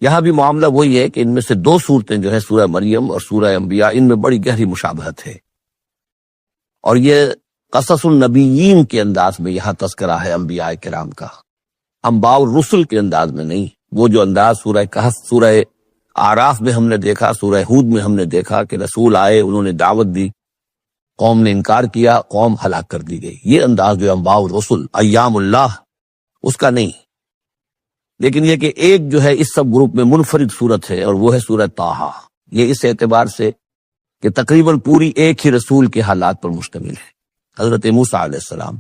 یہاں بھی معاملہ وہی ہے کہ ان میں سے 2 صورتیں جو ہے سورہ مریم اور سورہ انبیاء، ان میں بڑی گہری مشابہت ہے، اور یہ قصص النبیین کے انداز میں یہاں تذکرہ ہے انبیاء کرام کا، انباء الرسل کے انداز میں نہیں۔ وہ جو انداز سورہ کہف، سورہ اعراف میں ہم نے دیکھا، سورہ ہود میں ہم نے دیکھا کہ رسول آئے، انہوں نے دعوت دی، قوم نے انکار کیا، قوم ہلاک کر دی گئی، یہ انداز جو انباء الرسل، ایام اللہ، اس کا نہیں۔ لیکن یہ کہ ایک جو ہے اس سب گروپ میں منفرد صورت ہے، اور وہ ہے سورہ طٰہٰ۔ یہ اس اعتبار سے کہ تقریباً پوری ایک ہی رسول کے حالات پر مشتمل ہے، حضرت موسیٰ علیہ السلام۔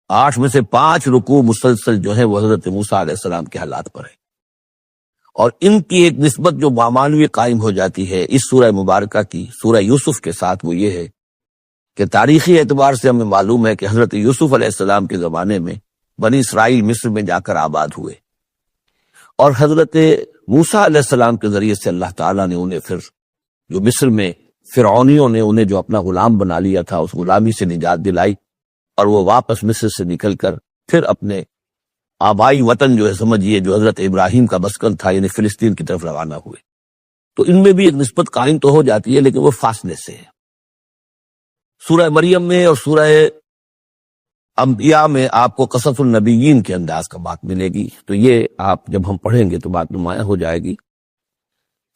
8 میں سے 5 رکوع مسلسل جو ہے وہ حضرت موسیٰ علیہ السلام کے حالات پر ہے، اور ان کی ایک نسبت جو معنوی قائم ہو جاتی ہے اس سورہ مبارکہ کی سورہ یوسف کے ساتھ، وہ یہ ہے کہ تاریخی اعتبار سے ہمیں معلوم ہے کہ حضرت یوسف علیہ السلام کے زمانے میں بنی اسرائیل مصر میں جا کر آباد ہوئے، اور حضرت موسیٰ علیہ السلام کے ذریعے سے اللہ تعالیٰ نے انہیں پھر جو مصر میں فرعونیوں نے انہیں جو اپنا غلام بنا لیا تھا، اس غلامی سے نجات دلائی، اور وہ واپس مصر سے نکل کر پھر اپنے آبائی وطن جو ہے سمجھیے جو حضرت ابراہیم کا مسکن تھا، یعنی فلسطین کی طرف روانہ ہوئے۔ تو ان میں بھی ایک نسبت قائم تو ہو جاتی ہے، لیکن وہ فاصلے سے ہے۔ سورہ مریم میں اور سورہ انبیاء میں آپ کو قصص النبیین کے انداز کا بات ملے گی، تو یہ آپ جب ہم پڑھیں گے تو بات نمایاں ہو جائے گی۔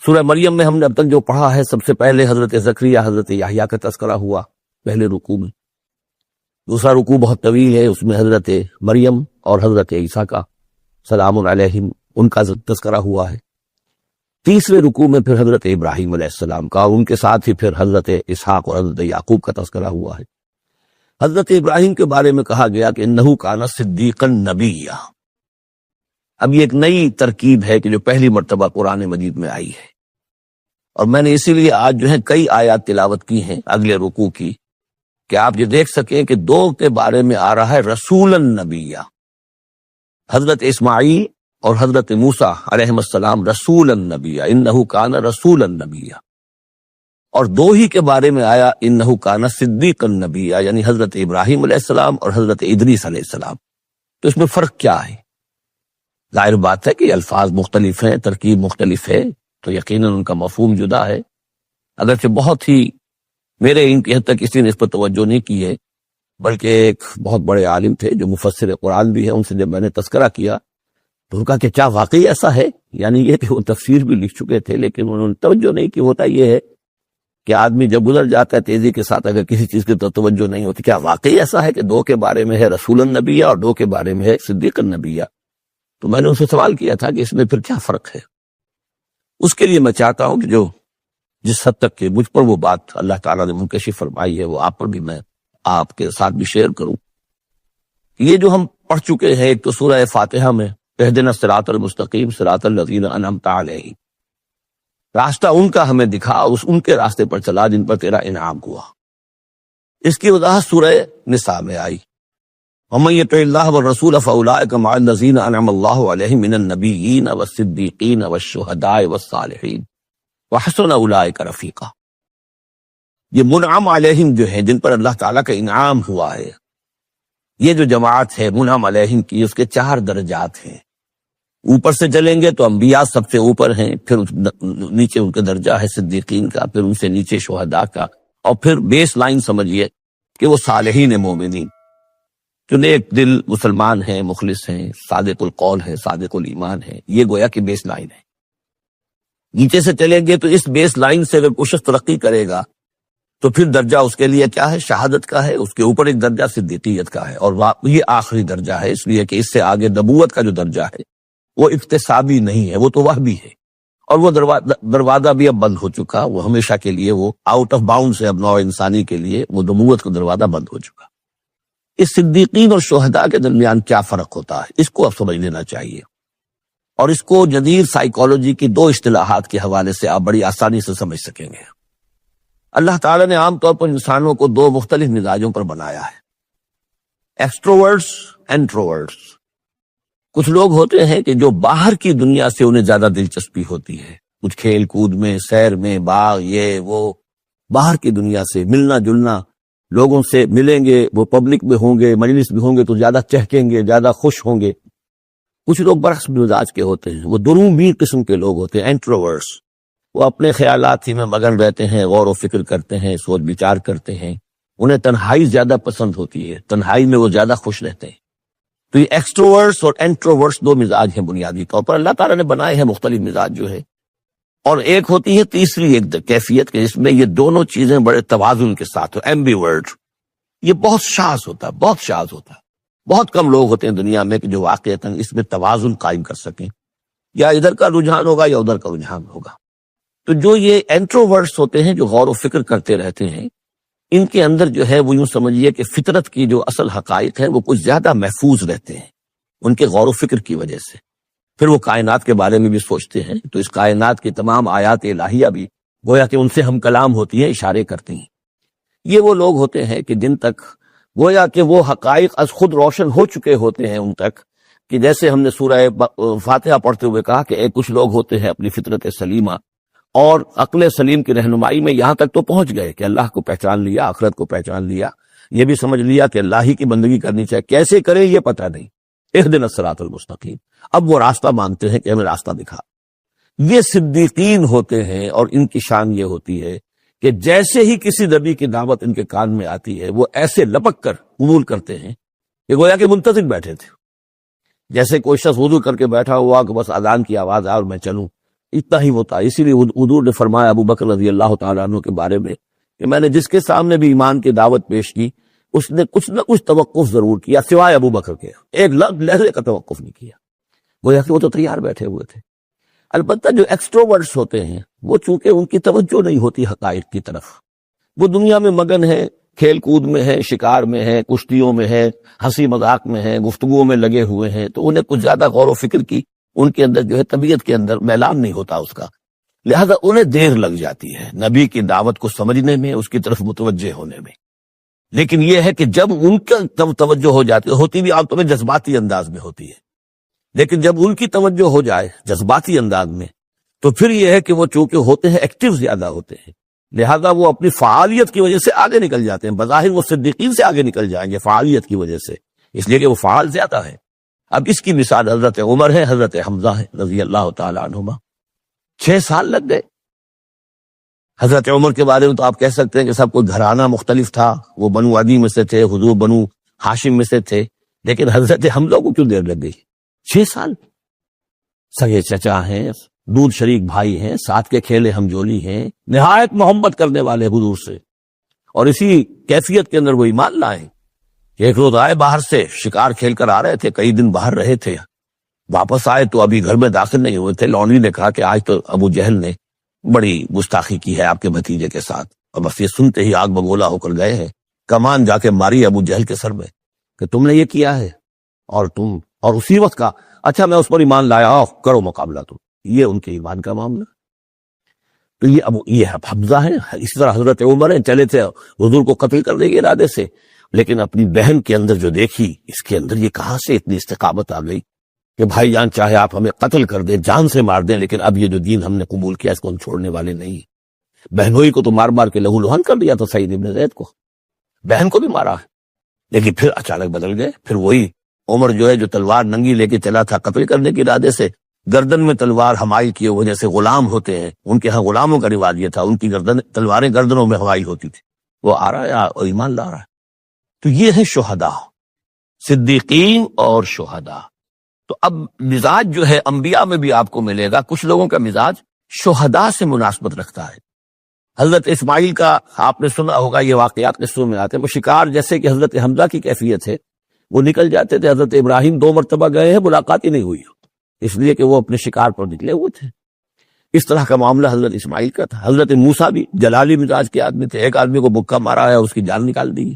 سورہ مریم میں ہم نے اب تک جو پڑھا ہے، سب سے پہلے حضرت زکریہ، حضرت یحییٰ کا تذکرہ ہوا پہلے رکوع میں۔ دوسرا رکوع بہت طویل ہے، اس میں حضرت مریم اور حضرت عیسیٰ کا سلام علیہم ان کا تذکرہ ہوا ہے۔ تیسرے رکوع میں پھر حضرت ابراہیم علیہ السلام کا، اور ان کے ساتھ ہی پھر حضرت اسحاق اور حضرت یعقوب کا تذکرہ ہوا ہے۔ حضرت ابراہیم کے بارے میں کہا گیا کہ انہ کان صدیقا نبیّا۔ اب یہ ایک نئی ترکیب ہے کہ جو پہلی مرتبہ قرآن مجید میں آئی ہے، اور میں نے اسی لیے آج جو ہے کئی آیات تلاوت کی ہیں اگلے رکوع کی، کہ آپ یہ دیکھ سکیں کہ 2 کے بارے میں آ رہا ہے رسول النبی، حضرت اسماعیل اور حضرت موسیٰ علیہ السلام رسول النبی، انہ کان رسول النبی، اور 2 ہی کے بارے میں آیا انہ کان صدیق النبی، یعنی حضرت ابراہیم علیہ السلام اور حضرت ادریس علیہ السلام۔ تو اس میں فرق کیا ہے؟ ظاہر بات ہے کہ الفاظ مختلف ہیں، ترکیب مختلف ہے، تو یقیناً ان کا مفہوم جدا ہے، اگرچہ بہت ہی میرے ان کی حد تک اسی نے اس پر توجہ نہیں کی ہے، بلکہ ایک بہت بڑے عالم تھے جو مفسر قرآن بھی ہے، ان سے جب میں نے تذکرہ کیا تو ان کا کہ کیا واقعی ایسا ہے؟ یعنی یہ کہ وہ تفسیر بھی لکھ چکے تھے، لیکن انہوں نے توجہ نہیں کی۔ ہوتا یہ ہے کہ آدمی جب گزر جاتا ہے تیزی کے ساتھ، اگر کسی چیز کی توجہ نہیں ہوتی، کیا واقعی ایسا ہے کہ 2 کے بارے میں ہے رسول النبی اور 2 کے بارے میں ہے صدیق النبی؟ تو میں نے ان سے سوال کیا تھا کہ اس میں پھر کیا فرق ہے؟ اس کے لیے میں چاہتا ہوں کہ جو جس حد تک کہ مجھ پر وہ بات اللہ تعالیٰ نے منکشف فرمائی ہے، وہ آپ پر بھی میں آپ کے ساتھ بھی شیئر کروں۔ یہ جو ہم پڑھ چکے ہیں، ایک تو سورہ فاتحہ میں اہدنا الصراط المستقیم صراط الذین انعمت علیہم، راستہ ان کا ہمیں دکھا، ان کے راستے پر چلا جن پر تیرا انعام ہوا۔ اس کی وضاحت سورہ نساء میں آئی، ومن یطع اللہ والرسول فاولئک مع الذین انعم اللہ علیہم من النبیین والصدیقین والشہداء والصالحین وحسن اولئک رفیقا. یہ منعم علیہم جو ہے، جن پر اللہ تعالیٰ کا انعام ہوا ہے، یہ جو جماعت ہے منعم علیہم کی، اس کے 4 درجات ہیں. اوپر سے چلیں گے تو انبیاء سب سے اوپر ہیں، پھر نیچے ان کا درجہ ہے صدیقین کا، پھر ان سے نیچے شہداء کا، اور پھر بیس لائن سمجھیے کہ وہ صالحین مومنین جو نیک دل مسلمان ہیں، مخلص ہیں، صادق القول ہے، صادق الایمان ہے. یہ گویا کہ بیس لائن ہے. نیچے سے چلیں گے تو اس بیس لائن سے اگر کوشش ترقی کرے گا تو پھر درجہ اس کے لیے کیا ہے؟ شہادت کا ہے. اس کے اوپر ایک درجہ صدیقیت کا ہے، اور یہ آخری درجہ ہے، اس لیے کہ اس سے آگے نبوت کا جو درجہ ہے وہ اکتسابی نہیں ہے، وہ تو وہبی ہے، اور وہ دروازہ بھی اب بند ہو چکا. وہ ہمیشہ کے لیے وہ آؤٹ آف باؤنڈ سے اب نوع انسانی کے لیے وہ نبوت کا دروازہ بند ہو چکا. اس صدیقین اور شہداء کے درمیان کیا فرق ہوتا ہے، اس کو اب سمجھ لینا چاہیے، اور اس کو جدید سائیکالوجی کی 2 اصطلاحات کے حوالے سے آپ بڑی آسانی سے سمجھ سکیں گے. اللہ تعالیٰ نے عام طور پر انسانوں کو 2 مختلف مزاجوں پر بنایا ہے، ایکسٹروورٹس، انٹروورٹس. کچھ لوگ ہوتے ہیں کہ جو باہر کی دنیا سے انہیں زیادہ دلچسپی ہوتی ہے، کچھ کھیل کود میں، سیر میں، باغ، یہ وہ، باہر کی دنیا سے ملنا جلنا، لوگوں سے ملیں گے، وہ پبلک میں ہوں گے، مجلس میں ہوں گے تو زیادہ چہکیں گے، زیادہ خوش ہوں گے. کچھ لوگ برعکس مزاج کے ہوتے ہیں، وہ درومبی قسم کے لوگ ہوتے ہیں، انٹروورٹس. وہ اپنے خیالات ہی میں مگن رہتے ہیں، غور و فکر کرتے ہیں، سوچ بچار کرتے ہیں. انہیں تنہائی زیادہ پسند ہوتی ہے، تنہائی میں وہ زیادہ خوش رہتے ہیں. تو یہ ایکسٹروورٹس اور انٹروورٹس 2 مزاج ہیں بنیادی طور پر. اللہ تعالیٰ نے بنائے ہیں مختلف مزاج جو ہے. اور ایک ہوتی ہے تیسری ایک کیفیت کہ جس میں یہ دونوں چیزیں بڑے توازن کے ساتھ ہو، ایمبیورٹ. یہ بہت شاذ ہوتا ہے، بہت شاذ ہوتا ہے. بہت کم لوگ ہوتے ہیں دنیا میں کہ جو واقعتاً اس میں توازن قائم کر سکیں، یا ادھر کا رجحان ہوگا یا ادھر کا رجحان ہوگا. تو جو یہ انٹروورٹس ہوتے ہیں، جو غور و فکر کرتے رہتے ہیں، ان کے اندر جو ہے وہ یوں سمجھیے کہ فطرت کی جو اصل حقائق ہیں وہ کچھ زیادہ محفوظ رہتے ہیں ان کے غور و فکر کی وجہ سے. پھر وہ کائنات کے بارے میں بھی سوچتے ہیں، تو اس کائنات کی تمام آیات الہیہ بھی گویا کہ ان سے ہم کلام ہوتی ہیں، اشارے کرتی ہیں. یہ وہ لوگ ہوتے ہیں کہ جن تک گویا کہ وہ حقائق از خود روشن ہو چکے ہوتے ہیں ان تک، کہ جیسے ہم نے سورہ فاتحہ پڑھتے ہوئے کہا کہ کچھ لوگ ہوتے ہیں اپنی فطرت سلیمہ اور عقل سلیم کی رہنمائی میں یہاں تک تو پہنچ گئے کہ اللہ کو پہچان لیا، آخرت کو پہچان لیا، یہ بھی سمجھ لیا کہ اللہ ہی کی بندگی کرنی چاہیے، کیسے کریں یہ پتہ نہیں. اہدنا الصراط المستقیم، اب وہ راستہ مانگتے ہیں کہ ہمیں راستہ دکھا. یہ صدیقین ہوتے ہیں، اور ان کی شان یہ ہوتی ہے کہ جیسے ہی کسی نبی کی دعوت ان کے کان میں آتی ہے وہ ایسے لپک کر قبول کرتے ہیں کہ گویا کہ منتظر بیٹھے تھے. جیسے کوئی شخص وضو کر کے بیٹھا ہوا کہ بس اذان کی آواز آئے اور میں چلوں، اتنا ہی ہوتا. اسی لیے حضور نے فرمایا ابو بکر رضی اللہ تعالیٰ عنہ کے بارے میں کہ میں نے جس کے سامنے بھی ایمان کی دعوت پیش کی اس نے کچھ نہ کچھ توقف ضرور کیا، سوائے ابو بکر کے ایک لہجے کا توقف نہیں کیا. گویا کہ وہ تو تیار بیٹھے ہوئے تھے. البتہ جو ایکسٹروورٹس ہوتے ہیں وہ چونکہ ان کی توجہ نہیں ہوتی حقائق کی طرف، وہ دنیا میں مگن ہے، کھیل کود میں ہے، شکار میں ہے، کشتیوں میں ہے، ہنسی مذاق میں ہے، گفتگوؤں میں لگے ہوئے ہیں، تو انہیں کچھ زیادہ غور و فکر کی ان کے اندر جو ہے طبیعت کے اندر میلان نہیں ہوتا اس کا، لہذا انہیں دیر لگ جاتی ہے نبی کی دعوت کو سمجھنے میں، اس کی طرف متوجہ ہونے میں. لیکن یہ ہے کہ جب ان کا توجہ ہو جاتی ہوتی بھی عام طور میں جذباتی انداز میں ہوتی ہے، لیکن جب ان کی توجہ ہو جائے جذباتی انداز میں تو پھر یہ ہے کہ وہ چونکہ ہوتے ہیں ایکٹیو زیادہ ہوتے ہیں، لہذا وہ اپنی فعالیت کی وجہ سے آگے نکل جاتے ہیں. بظاہر وہ صدیقین سے آگے نکل جائیں گے فعالیت کی وجہ سے، اس لیے کہ وہ فعال زیادہ ہے. اب اس کی مثال حضرت عمر ہے، حضرت حمزہ ہے رضی اللہ تعالی عنہما. 6 سال لگ گئے. حضرت عمر کے بارے میں تو آپ کہہ سکتے ہیں کہ سب کوئی گھرانہ مختلف تھا، وہ بنو عدی میں سے تھے، حضور بنو ہاشم میں سے تھے، لیکن حضرت حمزہ کو کیوں دیر لگ گئی؟ 6 سال. سگے چچا ہیں، دودھ شریک بھائی ہیں، ساتھ کے کھیلے ہمجولی ہیں، نہایت محبت کرنے والے حضور سے، اور اسی کیفیت کے اندر وہ ایمان لائے. ایک روز آئے باہر سے، شکار کھیل کر آ رہے تھے، کئی دن باہر رہے تھے، واپس آئے تو ابھی گھر میں داخل نہیں ہوئے تھے، لونڈی نے کہا کہ آج تو ابو جہل نے بڑی گستاخی کی ہے آپ کے بھتیجے کے ساتھ، اور بس یہ سنتے ہی آگ بگولا ہو کر گئے ہیں، کمان جا کے ماری ابو جہل کے سر میں کہ تم نے یہ کیا ہے، اور اسی وقت کا اچھا میں اس پر ایمان لایا، کرو مقابلہ. تو یہ ان کے ایمان کا معاملہ. تو یہ حمزہ ہے. اسی طرح حضرت عمر ہیں، چلے تھے حضور کو قتل کرنے کے ارادے سے، لیکن اپنی بہن کے اندر جو دیکھی، اس کے اندر یہ کہاں سے اتنی استقامت آ گئی کہ بھائی جان چاہے آپ ہمیں قتل کر دیں، جان سے مار دیں، لیکن اب یہ جو دین ہم نے قبول کیا اس کو ہم چھوڑنے والے نہیں۔ بہنوئی کو تو مار مار کے لہو لہان کر دیا تھا سعید ابن زید کو، بہن کو بھی مارا، لیکن پھر اچانک بدل گئے۔ پھر وہی عمر جو ہے جو تلوار ننگی لے کے چلا تھا قتل کرنے کے ارادے سے، گردن میں تلوار حمائی کی وجہ سے غلام ہوتے ہیں، ان کے ہاں غلاموں کا رواج یہ تھا، ان کی تلواریں گردنوں میں حمائی ہوتی تھی، وہ آ رہا ہے اور ایمان لا رہا ہے۔ تو یہ ہے شہداء، صدیقین اور شہداء۔ تو اب مزاج جو ہے انبیاء میں بھی آپ کو ملے گا، کچھ لوگوں کا مزاج شہداء سے مناسبت رکھتا ہے۔ حضرت اسماعیل کا آپ نے سنا ہوگا، یہ واقعات قصوں میں آتے ہیں، وہ شکار جیسے کہ حضرت حمزہ کی کیفیت ہے، وہ نکل جاتے تھے، حضرت ابراہیم 2 مرتبہ گئے ہیں، ملاقات ہی نہیں ہوئی، اس لیے کہ وہ اپنے شکار پر نکلے ہوئے تھے۔ اس طرح کا معاملہ حضرت اسماعیل کا تھا۔ حضرت موسیٰ بھی جلالی مزاج کے آدمی تھے، ایک آدمی کو مکہ مارا ہے، اس کی جان نکال دی۔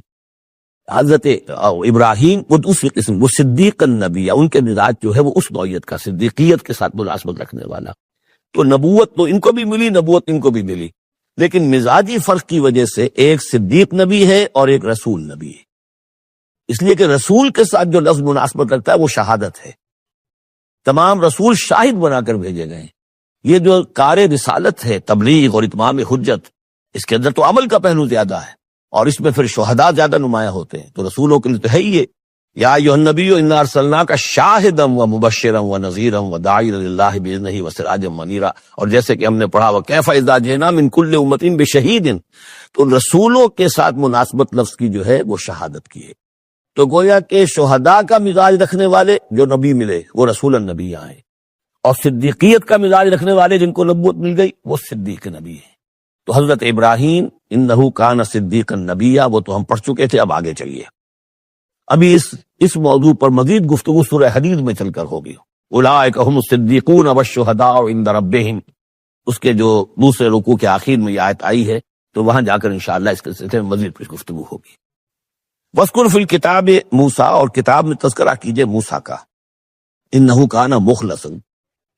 حضرت ابراہیم وہ دوسری قسم، وہ صدیق النبی، ان کے مزاج جو ہے وہ اس نوعیت کا، صدیقیت کے ساتھ مناسبت رکھنے والا۔ تو نبوت تو ان کو بھی ملی، نبوت ان کو بھی ملی، لیکن مزاجی فرق کی وجہ سے ایک صدیق نبی ہے اور ایک رسول نبی ہے، اس لیے کہ رسول کے ساتھ جو لفظ مناسبت رکھتا ہے وہ شہادت ہے۔ تمام رسول شاہد بنا کر بھیجے گئے۔ یہ جو کار رسالت ہے، تبلیغ اور اتمام حجت، اس کے اندر تو عمل کا پہلو زیادہ ہے، اور اس میں پھر شہداء زیادہ نمایاں ہوتے ہیں۔ تو رسولوں کے لیے تو ہے ہی یہ، یا ایھا النبی انا ارسلناک شاہدا ومبشرا ونذیرا وداعیا الی اللہ باذنہ وسراجا منیرا، اور جیسے کہ ہم نے پڑھا وکیف اذا جئنا من کل امۃ بشہید، تو رسولوں کے ساتھ مناسبت لفظ کی جو ہے وہ شہادت کی ہے۔ تو گویا کہ شہداء کا مزاج رکھنے والے جو نبی ملے وہ رسول النبی آئے، اور صدیقیت کا مزاج رکھنے والے جن کو نبوت مل گئی وہ صدیق نبی ہے۔ تو حضرت ابراہیم انہ کان صدیقا نبیا، وہ تو ہم پڑھ چکے تھے، اب آگے چلیے۔ ابھی اس موضوع پر مزید گفتگو سورہ حدید میں چل کر ہوگی۔ اولئک ھم الصدیقون والشہداء عند ربہم، اس کے جو دوسرے رکوع کے آخر میں یہ آیت آئی ہے، تو وہاں جا کر انشاءاللہ اس کے سلسلے میں مزید کچھ گفتگو ہوگی۔ وَاذْكُرْ فِی الْکِتَابِ موسیٰ، اور کتاب میں تذکرہ کیجئے موسیٰ کا، انہ کان مخلصا،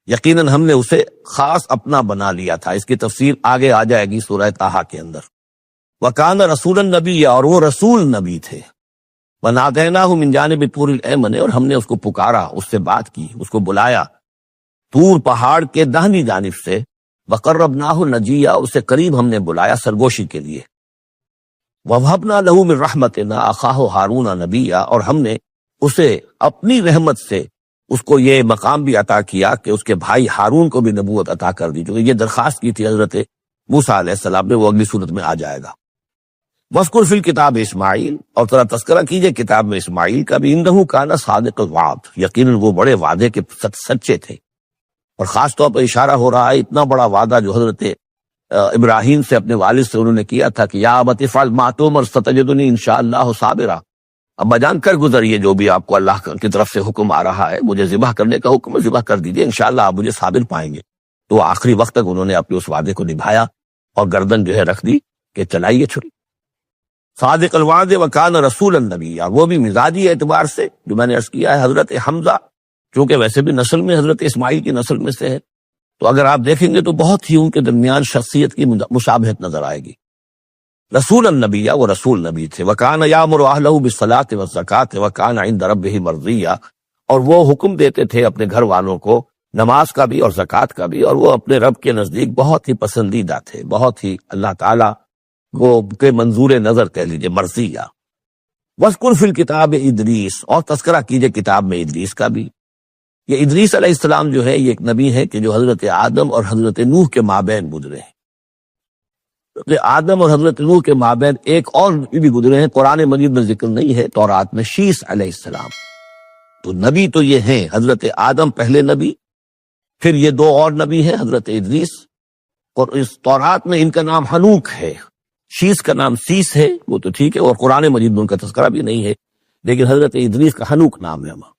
یقیناً ہم نے اسے خاص اپنا بنا لیا تھا۔ اس کی تفسیر آگے آ جائے گی سورہ طٰہٰ کے اندر۔ وَكَانَ رَسُولًا نَبِيًّا، اور وہ رسول نبی تھے۔ وَنَادَيْنَاهُ مِن جَانِبِ الطُّورِ الْأَيْمَنِ، اور ہم نے اس کو پکارا، اس سے بات کی، اس کو بلایا طور پہاڑ کے داہنی جانب سے۔ وَقَرَّبْنَاهُ نَجِيًّا، اسے قریب ہم نے بلایا سرگوشی کے لیے۔ وَوَهَبْنَا لَهُ مِن رَحْمَتِنَا أَخَاهُ هَارُونَ نَبِيًّا، اور ہم نے اسے اپنی رحمت سے اس کو یہ مقام بھی عطا کیا کہ اس کے بھائی ہارون کو بھی نبوت عطا کر دی، جو یہ درخواست کی تھی حضرت موسیٰ علیہ السلام نے، وہ اگلی صورت میں آ جائے گا۔ وَاذْكُرْ فِی الْکِتَابِ اسماعیل، اور ذرا تذکرہ کیجئے کتاب میں اسماعیل کا بھی، انہ کان صادق الوعد، یقیناً وہ بڑے وعدے کے سچے تھے۔ اور خاص طور پر اشارہ ہو رہا ہے اتنا بڑا وعدہ جو حضرت ابراہیم سے اپنے والد سے انہوں نے کیا تھا کہ یا ابت افعل ما تؤمر ستجدنی انشاءاللہ صابرا، ابا جان کر گزریے جو بھی آپ کو اللہ کی طرف سے حکم آ رہا ہے، مجھے ذبح کرنے کا حکم ہے، ذبح کر دیجئے، انشاءاللہ آپ مجھے صابر پائیں گے۔ تو آخری وقت تک انہوں نے اپنے اس وعدے کو نبھایا اور گردن جو ہے رکھ دی کہ چلائیے چھری۔ صادق الوعد وکان رسول النبی، وہ بھی مزاجی اعتبار سے جو میں نے عرض کیا ہے، حضرت حمزہ چونکہ ویسے بھی نسل میں حضرت اسماعیل کی نسل میں سے ہے، تو اگر آپ دیکھیں گے تو بہت ہی ان کے درمیان شخصیت کی مشابہت نظر آئے گی۔ رسول النبی، وہ رسول نبی تھے۔ وکان یامر اہلہ بالصلاۃ والزکاۃ وکان عند ربہ مرضیہ، اور وہ حکم دیتے تھے اپنے گھر والوں کو نماز کا بھی اور زکوٰۃ کا بھی، اور وہ اپنے رب کے نزدیک بہت ہی پسندیدہ تھے، بہت ہی اللہ تعالیٰ کو کے منظور نظر کہہ لیجیے، مرضیہ۔ وَاذْكُرْ فِی الْکِتَابِ ادریس، اور تذکرہ کیجئے کتاب میں ادریس کا بھی۔ یہ ادریس علیہ السلام جو ہے یہ ایک نبی ہے کہ جو حضرت آدم اور حضرت نوح کے مابین گزرے ہیں۔ حضرت آدم اور حضرت نوح کے مابین ایک اور نبی بھی گزرے ہیں، قرآن مجید میں ذکر نہیں ہے، تورات میں، شیس علیہ السلام۔ تو نبی تو یہ ہیں، حضرت آدم پہلے نبی، پھر یہ 2 اور نبی ہیں، حضرت ادریس، اور اس تورات میں ان کا نام حنوک ہے، شیس کا نام سیس ہے، وہ تو ٹھیک ہے، اور قرآن مجید میں ان کا تذکرہ بھی نہیں ہے، لیکن حضرت ادریس کا حنوک نام ہے وہاں۔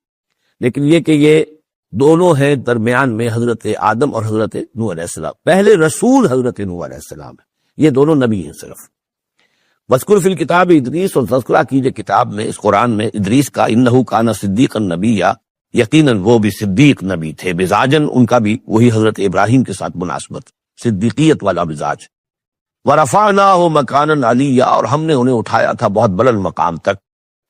لیکن یہ کہ یہ دونوں ہیں درمیان میں حضرت آدم اور حضرت نوح علیہ السلام، پہلے رسول حضرت نوح علیہ السلام ہے، یہ دونوں نبی ہیں صرف۔ وَاذْكُرْ فِی الْکِتَابِ ادریس، اور تذکرہ کیجئے کتاب میں، اس قرآن میں، ادریس کا، انہ کان صدیقا نبیا، یقیناً وہ بھی صدیق نبی تھے، مزاجن ان کا بھی وہی حضرت ابراہیم کے ساتھ مناسبت، صدیقیت والا مزاج۔ وَرَفَعْنَاهُ مَكَانًا عَلِيًّا، اور ہم نے انہیں اٹھایا تھا بہت بلند مقام تک،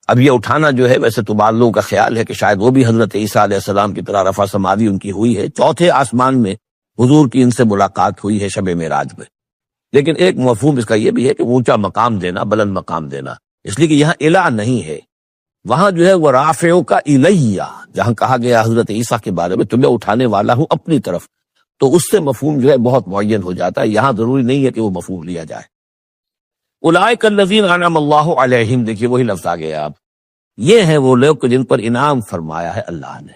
اب یہ اٹھانا جو ہے ویسے تو بعض لوگوں کا خیال ہے کہ شاید وہ بھی حضرت عیسیٰ علیہ السلام کی طرح رفع سماوی ان کی ہوئی ہے، چوتھے آسمان میں حضور کی ان سے ملاقات ہوئی ہے شب معراج میں، لیکن ایک مفہوم اس کا یہ بھی ہے کہ اونچا مقام دینا، بلند مقام دینا، اس لیے کہ یہاں الہ نہیں ہے، وہاں جو ہے وہ رافعوں کا الیہ، جہاں کہا گیا حضرت عیسیٰ کے بارے میں تمہیں اٹھانے والا ہوں اپنی طرف، تو اس سے مفہوم جو ہے بہت معین ہو جاتا ہے، یہاں ضروری نہیں ہے کہ وہ مفہوم لیا جائے۔ اولئک الذین انعم اللہ علیہم، دیکھیے وہی لفظ آ گیا، اب یہ ہیں وہ لوگ جن پر انعام فرمایا ہے اللہ نے،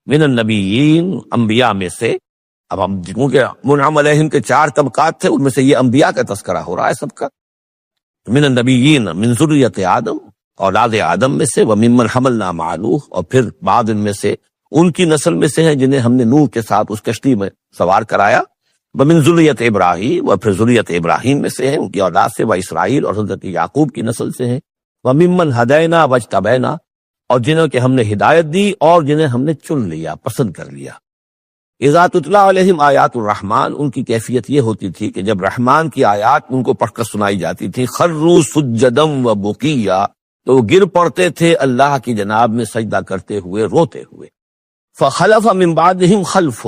من النبیین، انبیاء میں سے۔ اب ہم کیونکہ منعم علیہم کے 4 طبقات تھے، ان میں سے یہ انبیاء کا تذکرہ ہو رہا ہے سب کا، من النبیین من ذریۃ آدم، اولاد آدم میں سے، وممن حملنا مع نوح، اور پھر بعد ان میں سے ان کی نسل میں سے ہیں جنہیں ہم نے نوح کے ساتھ اس کشتی میں سوار کرایا، ومن ذریۃ ابراہیم، اور پھر ذریۃ ابراہیم میں سے ہیں ان کی اولاد سے، و اسرائیل، اور حضرت یعقوب کی نسل سے ہیں، وممن ہدینا واجتبینا، اور جنہوں کہ ہم نے ہدایت دی اور جنہیں ہم نے چن لیا، پسند کر لیا۔ اذا تتلی علیہم آیات الرحمن، ان کی کیفیت یہ ہوتی تھی کہ جب رحمان کی آیات ان کو پڑھ کر سنائی جاتی تھی، خروا سجدا و بکیا، تو وہ گر پڑتے تھے اللہ کی جناب میں سجدہ کرتے ہوئے، روتے ہوئے۔ فخلف من بعدہم خلف،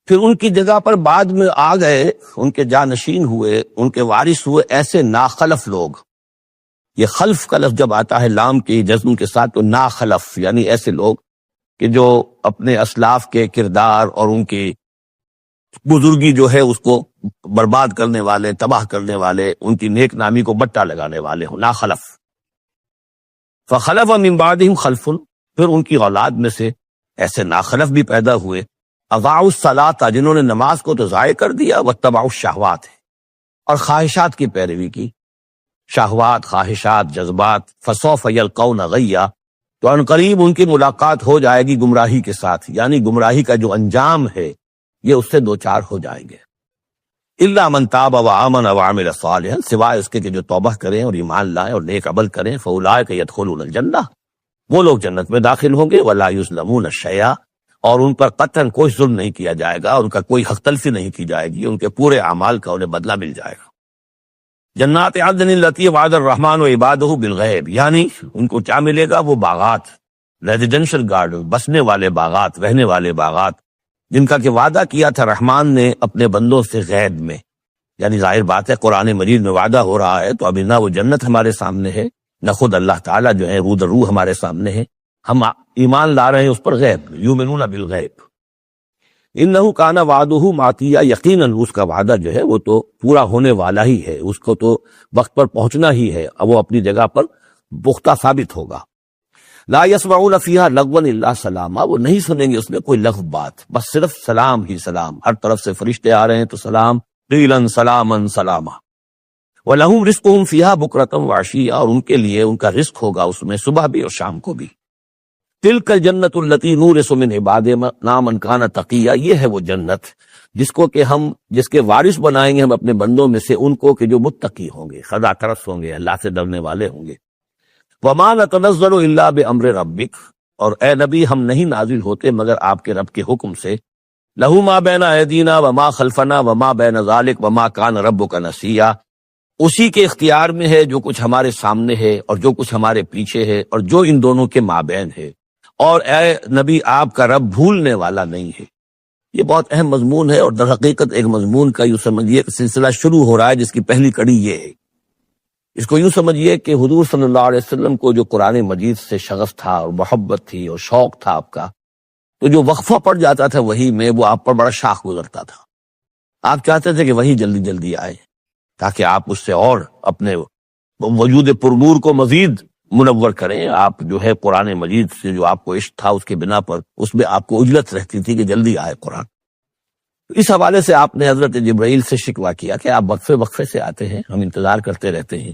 پھر ان کی جگہ پر بعد میں آ گئے، ان کے جانشین ہوئے، ان کے وارث ہوئے ایسے ناخلف لوگ۔ یہ خلف کا لفظ جب آتا ہے لام کے جزم کے ساتھ تو ناخلف، یعنی ایسے لوگ کہ جو اپنے اسلاف کے کردار اور ان کی بزرگی جو ہے اس کو برباد کرنے والے، تباہ کرنے والے، ان کی نیک نامی کو بٹا لگانے والے ہوں، ناخلف۔ فخلف من بعدہم خلف، پھر ان کی اولاد میں سے ایسے ناخلف بھی پیدا ہوئے، اضاعوا الصلاۃ، جنہوں نے نماز کو تو ضائع کر دیا، واتبعوا الشہوات، اور خواہشات کی پیروی کی، شہوات، خواہشات، جذبات، فسوف یلقون غیا، تو ان قریب ان کی ملاقات ہو جائے گی گمراہی کے ساتھ، یعنی گمراہی کا جو انجام ہے یہ اس سے 2 ہو جائیں گے۔ الا من تاب وآمن وعمل صالحا، سوائے اس کے کہ جو توبہ کریں اور ایمان لائیں اور نیک عمل کریں، فاولئک يدخلون الجنہ، وہ لوگ جنت میں داخل ہوں گے، ولا یظلمون شیئا، اور ان پر قطعاً کوئی ظلم نہیں کیا جائے گا، ان کا کوئی حق تلفی نہیں کی جائے گی، ان کے پورے اعمال کا انہیں بدلہ مل جائے گا۔ جنات عدن التی وعد الرحمن وعبادہ بالغیب، یعنی ان کو کیا ملے گا؟ وہ باغات، ریزیڈینشل گارڈن، بسنے والے باغات، رہنے والے باغات، جن کا کہ وعدہ کیا تھا رحمان نے اپنے بندوں سے غیب میں، یعنی ظاہر بات ہے قرآن مجید میں وعدہ ہو رہا ہے تو ابھی نہ وہ جنت ہمارے سامنے ہے، نہ خود اللہ تعالیٰ جو ہے روح در روح ہمارے سامنے ہے، ہم ایمان لا رہے ہیں اس پر غیب، یؤمنون بالغیب۔ انہ کان وعدہ ماتیا، یقیناً اس کا وعدہ جو ہے وہ تو پورا ہونے والا ہی ہے، اس کو تو وقت پر پہنچنا ہی ہے، اب وہ اپنی جگہ پر پختہ ثابت ہوگا۔ لا یسمعون فیہا لغوا الا سلاما، وہ نہیں سنیں گے اس میں کوئی لغو بات، بس صرف سلام ہی سلام، ہر طرف سے فرشتے آ رہے ہیں تو سلام، قیلا سلاما سلاما۔ وَلَهُمْ رِزْقُهُمْ فِيهَا بُكْرَةً وَعَشِيًّا، اور ان کے لیے ان کا رزق ہوگا اس میں صبح بھی اور شام کو بھی۔ تِلْكَ الْجَنَّةُ الَّتِي نُورِثُ مِنْ عِبَادِنَا مَنْ كَانَ تَقِيًّا، یہ ہے وہ جنت جس کو کہ ہم جس کے وارث بنائیں گے ہم اپنے بندوں میں سے ان کو کہ جو متقی ہوں گے، خدا ترس ہوں گے، اللہ سے ڈرنے والے ہوں گے۔ وَمَا نَتَنَزَّلُ إِلَّا بِأَمْرِ رَبِّكَ، اور اے نبی ہم نہیں نازل ہوتے مگر آپ کے رب کے حکم سے۔ لَهُ مَا بَيْنَ أَيْدِينَا وَمَا خَلْفَنَا وَمَا بَيْنَ ذَلِكَ وَمَا كَانَ رَبُّكَ نَسِيًّا، اسی کے اختیار میں ہے جو کچھ ہمارے سامنے ہے اور جو کچھ ہمارے پیچھے ہے اور جو ان دونوں کے مابین ہے، اور اے نبی آپ کا رب بھولنے والا نہیں ہے۔ یہ بہت اہم مضمون ہے، اور در حقیقت ایک مضمون کا یوں سمجھیے کہ سلسلہ شروع ہو رہا ہے جس کی پہلی کڑی یہ ہے۔ اس کو یوں سمجھیے کہ حضور صلی اللہ علیہ وسلم کو جو قرآن مجید سے شغف تھا اور محبت تھی اور شوق تھا آپ کا، تو جو وقفہ پڑ جاتا تھا وہی میں، وہ آپ پر بڑا شاخ گزرتا تھا۔ آپ چاہتے تھے کہ وہی جلدی جلدی آئے تاکہ آپ اس سے اور اپنے وجود پرنور کو مزید منور کریں۔ آپ جو ہے قرآن مجید سے جو آپ کو عشق تھا اس کے بنا پر اس میں آپ کو عجلت رہتی تھی کہ جلدی آئے قرآن۔ اس حوالے سے آپ نے حضرت جبرائیل سے شکوہ کیا کہ آپ وقفے وقفے سے آتے ہیں، ہم انتظار کرتے رہتے ہیں۔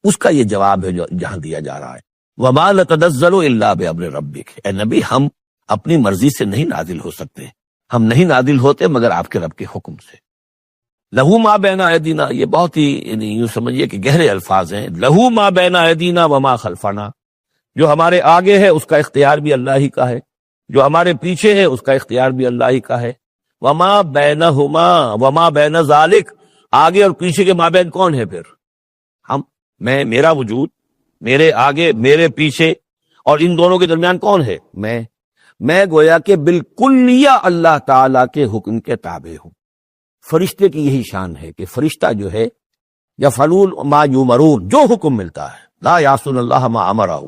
اس کا یہ جواب ہے جو جہاں دیا جا رہا ہے، وَمَا نَتَنَزَّلُ إِلَّا بِأَمْرِ رَبِّكَ، اے نبی ہم اپنی مرضی سے نہیں نازل ہو سکتے، ہم نہیں نازل ہوتے مگر آپ کے رب کے حکم سے۔ لہو ما بین ایدینا، یہ بہت ہی یوں سمجھیے کہ گہرے الفاظ ہیں۔ لہو ما بین ایدینا وما خلفنا، جو ہمارے آگے ہے اس کا اختیار بھی اللہ ہی کا ہے، جو ہمارے پیچھے ہے اس کا اختیار بھی اللہ ہی کا ہے۔ وما بینہما وما بین ذالک، آگے اور پیچھے کے مابین کون ہے پھر؟ ہم، میں، میرا وجود میرے آگے میرے پیچھے، اور ان دونوں کے درمیان کون ہے؟ میں گویا کہ بالکلیہ اللہ تعالی کے حکم کے تابع ہوں۔ فرشتے کی یہی شان ہے کہ فرشتہ جو ہے یفعلون ما یؤمرون، جو حکم ملتا ہے، لا یعصون اللہ ما امرہ،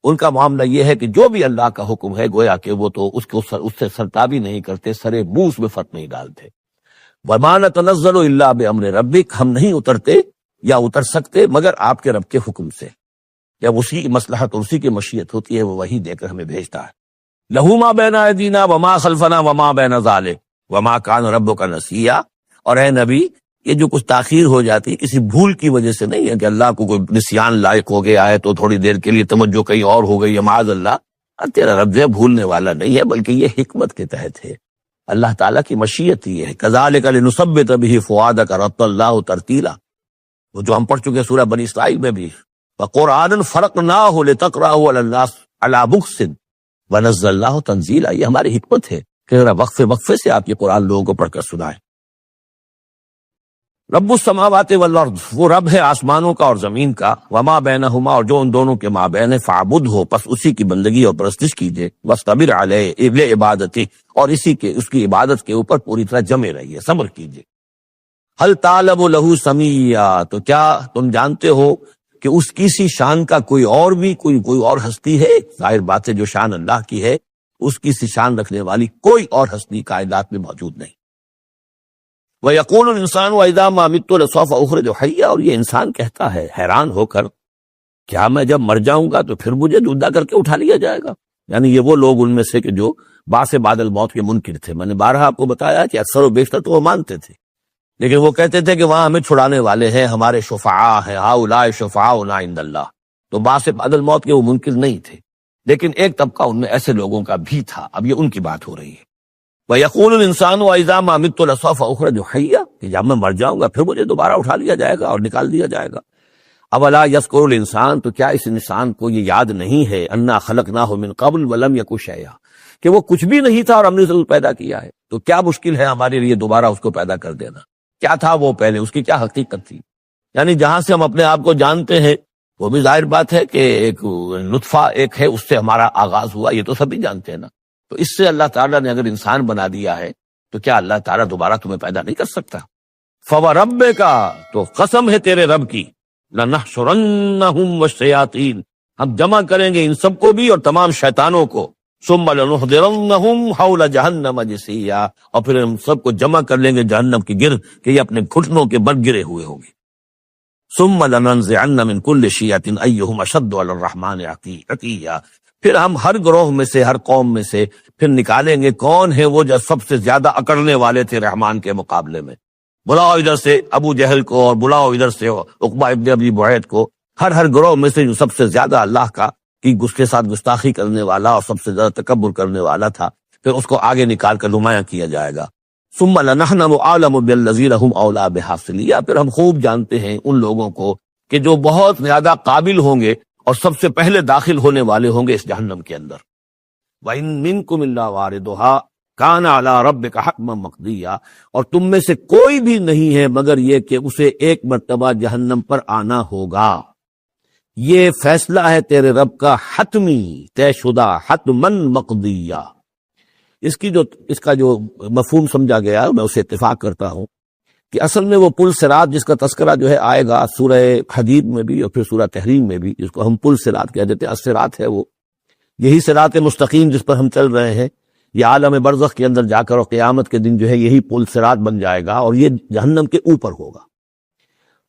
ان کا معاملہ یہ ہے کہ جو بھی اللہ کا حکم ہے گویا کہ وہ تو اس سے سرتابی نہیں کرتے، سرے منہ اس میں فرق نہیں ڈالتے۔ وما نتنزل الا بامر ربک، ہم نہیں اترتے یا اتر سکتے مگر آپ کے رب کے حکم سے، یا اسی کی مصلحت اور اسی کی مشیت ہوتی ہے، وہ وہی دے کر ہمیں بھیجتا ہے۔ لہ ما بین ایدینا وما خلفنا وما بین ذلک وما کان ربک نسیا، اور اے نبی یہ جو کچھ تاخیر ہو جاتی ہے کسی بھول کی وجہ سے نہیں ہے کہ اللہ کو کوئی نسیان لائق ہو گیا ہے تو تھوڑی دیر کے لیے توجہ کہیں اور ہو گئی ہے، معاذ اللہ، تیرا رب جو بھولنے والا نہیں ہے، بلکہ یہ حکمت کے تحت ہے، اللہ تعالیٰ کی مشیت یہ ہے۔ کذالک لنثبت بہ فؤادک رتل اللہ ترتیلا، وہ جو ہم پڑھ چکے سورہ بنی اسرائیل میں بھی، وقرآنا فرقناہ لتقرأہ علی الناس علی مکث ونزلناہ تنزیلا، یہ ہماری حکمت ہے کہ ذرا وقفے وقفے سے آپ یہ قرآن لوگوں کو پڑھ کر سنائیں۔ رب السماوات والارض، وہ رب ہے آسمانوں کا اور زمین کا، وما بینہما، اور جو ان دونوں کے مابین ہے، فاعبدہ، پس اسی کی بندگی اور پرستش کیجئے، واصطبر علیہ لعبادتہ، اور اس کی عبادت کے اوپر پوری طرح جمے رہیے، صبر کیجئے۔ هل تعلم له سمیا، تو کیا تم جانتے ہو کہ اس کی سی شان کا کوئی اور ہستی ہے؟ ظاہر بات ہے جو شان اللہ کی ہے اس کی سی شان رکھنے والی کوئی اور ہستی کائنات میں موجود نہیں۔ وَيَقُولُ الْإِنسَانُ وَإِذَا مَا مِتُّ لَسَوْفَ أُخْرَجُ حَيًّا، اور یہ انسان کہتا ہے حیران ہو کر، کیا میں جب مر جاؤں گا تو پھر مجھے زندہ کر کے اٹھا لیا جائے گا؟ یعنی یہ وہ لوگ ان میں سے کہ جو بعث بعد الموت کے منکر تھے۔ میں نے بارہا آپ کو بتایا کہ اکثر و بیشتر تو وہ مانتے تھے، لیکن وہ کہتے تھے کہ وہاں ہمیں چھڑانے والے ہیں، ہمارے شفعاء ہیں، ہؤلاء شفعاؤنا عند اللہ، تو بعث بعد الموت کے وہ منکر نہیں تھے، لیکن ایک طبقہ ان میں ایسے لوگوں کا بھی تھا۔ اب یہ ان کی بات ہو رہی ہے۔ وَيَقُولُ الْإِنسَانُ وَإِذَا مَا مِتُّ لَسَوْفَ أُخْرَجُ حَيًّا، کہ جب میں مر جاؤں گا پھر مجھے دوبارہ اٹھا لیا جائے گا اور نکال دیا جائے گا۔ اولا یذکر الانسان، تو کیا اس انسان کو یہ یاد نہیں ہے، انا خلقناہ من قبل ولم یک شیئا، کہ وہ کچھ بھی نہیں تھا اور ہم نے اسے پیدا کیا ہے، تو کیا مشکل ہے ہمارے لیے دوبارہ اس کو پیدا کر دینا؟ کیا تھا وہ پہلے، اس کی کیا حقیقت تھی؟ یعنی جہاں سے ہم اپنے آپ کو جانتے ہیں وہ بھی ظاہر بات ہے کہ ایک نطفہ ایک ہے، اس سے ہمارا آغاز ہوا، یہ تو سبھی جانتے ہیں نا۔ تو اس سے اللہ تعالیٰ نے اگر انسان بنا دیا ہے تو کیا اللہ تعالیٰ دوبارہ تمہیں پیدا نہیں کر سکتا؟ فَوَرَبِّكَ، تو قسم ہے تیرے رب کی، لَنَحْشُرَنَّهُمْ وَالشَّيَاطِينَ، ہم جمع کریں گے ان سب کو بھی اور تمام شیطانوں کو، ثُمَّ لَنُحْضِرَنَّهُمْ حَوْلَ جَهَنَّمَ جِثِيًّا، اور پھر ہم سب کو جمع کر لیں گے جہنم کے گرد کہ یہ اپنے گھٹنوں کے بل گرے ہوئے ہوں گے۔ ثُمَّ لَنَنزِعَنَّ مِن كُلِّ شِيَّةٍ أَيُّهُمْ أَشَدُّ عَلَى الرَّحْمَٰنِ عَتِيًّا، پھر ہم ہر گروہ میں سے، ہر قوم میں سے پھر نکالیں گے کون ہے وہ جو سب سے زیادہ اکڑنے والے تھے رحمان کے مقابلے میں۔ بلاؤ ادھر سے ابو جہل کو اور بلاؤ ادھر سے عقبہ ابن ابی معیط کو، ہر گروہ میں سے جو سب سے زیادہ اللہ کا کی اس کے ساتھ گستاخی کرنے والا اور سب سے زیادہ تکبر کرنے والا تھا، پھر اس کو آگے نکال کر نمایاں کیا جائے گا۔ ثم لنحن اعلم بالذین هم اولی بحاصلیا، پھر ہم خوب جانتے ہیں ان لوگوں کو کہ جو بہت زیادہ قابل ہوں گے اور سب سے پہلے داخل ہونے والے ہوں گے اس جہنم کے اندر۔ وَإِن مِّنكُمْ إِلَّا وَارِدُهَا كَانَ عَلَىٰ رَبِّكَ حَتْمًا مَّقْضِيًّا، اور تم میں سے کوئی بھی نہیں ہے مگر یہ کہ اسے ایک مرتبہ جہنم پر آنا ہوگا، یہ فیصلہ ہے تیرے رب کا حتمی، طے شدہ، حتماً مقضیہ۔ اس کا جو مفہوم سمجھا گیا میں اسے اتفاق کرتا ہوں کہ اصل میں وہ پل صراط جس کا تذکرہ جو ہے آئے گا سورہ حدید میں بھی اور پھر سورہ تحریم میں بھی، جس کو ہم پل صراط کہہ دیتے ہیں، الصراط ہے وہ، یہی صراط مستقیم جس پر ہم چل رہے ہیں، یہ عالم برزخ کے اندر جا کر اور قیامت کے دن جو ہے یہی پل صراط بن جائے گا اور یہ جہنم کے اوپر ہوگا،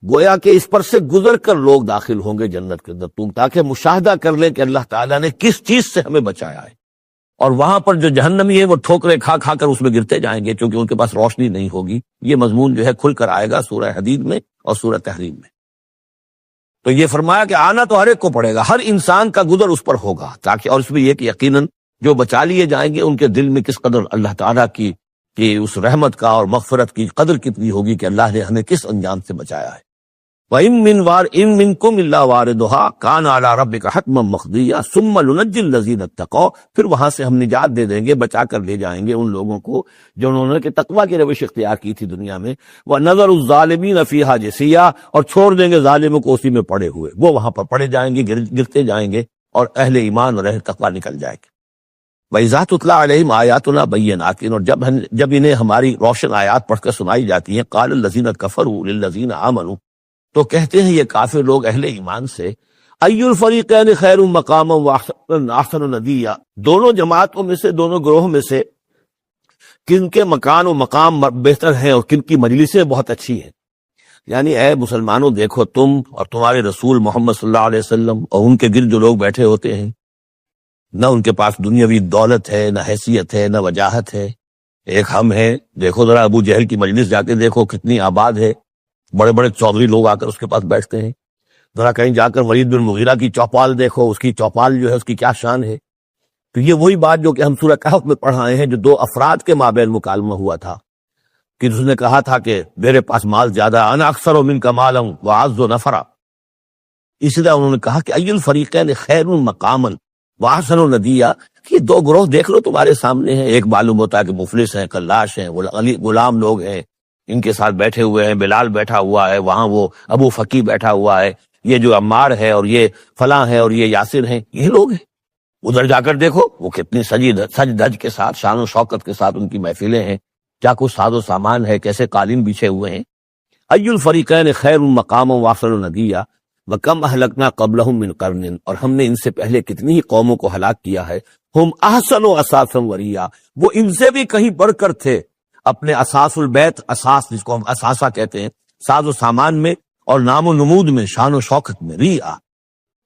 گویا کہ اس پر سے گزر کر لوگ داخل ہوں گے جنت کے اندر، تاکہ مشاہدہ کر لیں کہ اللہ تعالیٰ نے کس چیز سے ہمیں بچایا ہے۔ اور وہاں پر جو جہنمی ہے وہ ٹھوکریں کھا کھا کر اس میں گرتے جائیں گے کیونکہ ان کے پاس روشنی نہیں ہوگی۔ یہ مضمون جو ہے کھل کر آئے گا سورہ حدید میں اور سورہ تحریم میں۔ تو یہ فرمایا کہ آنا تو ہر ایک کو پڑے گا، ہر انسان کا گزر اس پر ہوگا، تاکہ اور اس میں یہ کہ یقیناً جو بچا لیے جائیں گے ان کے دل میں کس قدر اللہ تعالیٰ کی اس رحمت کا اور مغفرت کی قدر کتنی ہوگی کہ اللہ نے ہمیں کس انجام سے بچایا ہے۔ وَإِن مِّنكُمْ إِلَّا وَارِدُهَا كَانَ عَلَىٰ رَبِّكَ حَتْمًا مَّقْضِيًّا ثُمَّ نُنَجِّي الَّذِينَ اتَّقَوْا، پھر وہاں سے ہم نجات دے دیں گے، بچا کر لے جائیں گے ان لوگوں کو جو انہوں نے تقویٰ کی روش اختیار کی تھی دنیا میں، وَنَذَرُ الظَّالِمِينَ فِيهَا جِثِيًّا، اور چھوڑ دیں گے ظالموں کو اسی میں پڑے ہوئے، وہ وہاں پر پڑے جائیں گے، گرتے جائیں گے، اور اہل ایمان اور اہل تقویٰ نکل جائیں گے۔ وَإِذَا تُتْلَىٰ عَلَيْهِمْ آيَاتُنَا بَيِّنَاتٍ، اور جب انہیں ہماری روشن آیات پڑھ کر سنائی جاتی ہیں، قَالَ الَّذِينَ كَفَرُوا لِلَّذِينَ آمَنُوا، تو کہتے ہیں یہ کافر لوگ اہل ایمان سے، اَيُّ الْفَرِيقَيْنِ خَيْرٌ مَّقَامًا وَأَحْسَنُ نَدِيًّا، دونوں جماعتوں میں سے، دونوں گروہ میں سے کن کے مکان و مقام بہتر ہیں اور کن کی مجلسیں بہت اچھی ہیں۔ یعنی اے مسلمانوں، دیکھو تم اور تمہارے رسول محمد صلی اللہ علیہ وسلم اور ان کے گرد جو لوگ بیٹھے ہوتے ہیں، نہ ان کے پاس دنیاوی دولت ہے، نہ حیثیت ہے، نہ وجاہت ہے، ایک ہم ہیں۔ دیکھو ذرا ابو جہل کی مجلس جا کے دیکھو کتنی آباد ہے، بڑے بڑے چودھری لوگ آ کر اس کے پاس بیٹھتے ہیں۔ ذرا کہیں جا کر ولید بن مغیرہ کی چوپال دیکھو، اس کی چوپال جو ہے اس کی کیا شان ہے۔ تو یہ وہی بات جو کہ ہم سورہ کہف میں پڑھائے ہیں، جو دو افراد کے مابین مکالمہ ہوا تھا کہ اس نے کہا تھا کہ میرے پاس مال زیادہ، انا اکثر منک مالا واعز نفرا، اس لیے انہوں نے کہا کہ ای الفریقین خیر مقاما واحسن ندیا، کہ دو گروہ دیکھ لو تمہارے سامنے ہیں، ایک معلوم ہوتا ہے کہ مفلس ہیں، کلاش ہیں، غلام لوگ ہیں، ان کے ساتھ بیٹھے ہوئے ہیں، بلال بیٹھا ہوا ہے وہاں، وہ ابو فقی بیٹھا ہوا ہے، یہ جو عمار ہے اور یہ فلاں ہے اور یہ یاسر ہیں، یہ لوگ ہیں۔ ادھر جا کر دیکھو وہ کتنی سج دج کے ساتھ، شان و شوکت کے ساتھ ان کی محفلیں ہیں، کیا کچھ ساز و سامان ہے، کیسے قالین بچھے ہوئے ہیں۔ ای الفریقین خیر مقاما واحسن ندیا وکم اہلکنا قبلہم من قرن، اور ہم نے ان سے پہلے کتنی ہی قوموں کو ہلاک کیا ہے، ہم احسن و اساسا وریا، وہ ان سے بھی کہیں بڑھ کر تھے اپنے اساس البیت، اساس جس کو ہم اثاثہ کہتے ہیں، ساز و سامان میں اور نام و نمود میں، شان و شوکت میں، ریا،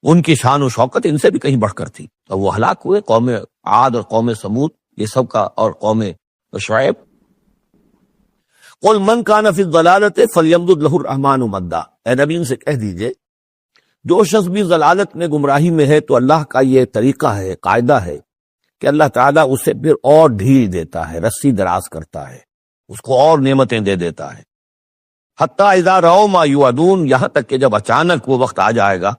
ان کی شان و شوکت ان سے بھی کہیں بڑھ کر تھی، اور وہ ہلاک ہوئے۔ قوم عاد اور قوم سمود یہ سب کا، اور قوم شعیب۔ قل من کان فی الضلالۃ فلیمدد لہ الرحمن مدا، اے نبی ان سے کہہ دیجئے جو شخص بھی ضلالت میں، گمراہی میں ہے، تو اللہ کا یہ طریقہ ہے، قاعدہ ہے کہ اللہ تعالیٰ اسے پھر اور ڈھیل دیتا ہے، رسی دراز کرتا ہے، اس کو اور نعمتیں دے دیتا ہے۔ حتیٰ اذا رأوا ما یوعدون، یہاں تک کہ جب اچانک وہ وقت آ جائے گا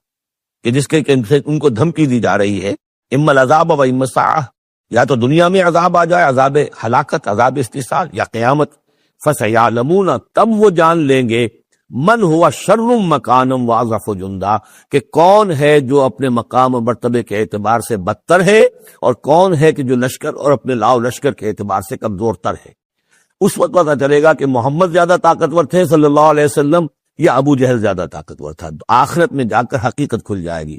کہ جس کے ان کو دھمکی دی جا رہی ہے، اما العذاب و اما الساعہ، یا تو دنیا میں عذاب آ جائے، عذاب ہلاکت، عذاب استحصال، یا قیامت، فسیعلمون، تب وہ جان لیں گے، من ہوا شر مکانا واضعف جندا، کہ کون ہے جو اپنے مقام و مرتبے کے اعتبار سے بدتر ہے، اور کون ہے کہ جو لشکر اور اپنے لاؤ لشکر کے اعتبار سے کمزور تر ہے۔ اس وقت پتہ چلے گا کہ محمد زیادہ طاقتور تھے صلی اللہ علیہ وسلم، یا ابو جہل زیادہ طاقتور تھا۔ آخرت میں جا کر حقیقت کھل جائے گی۔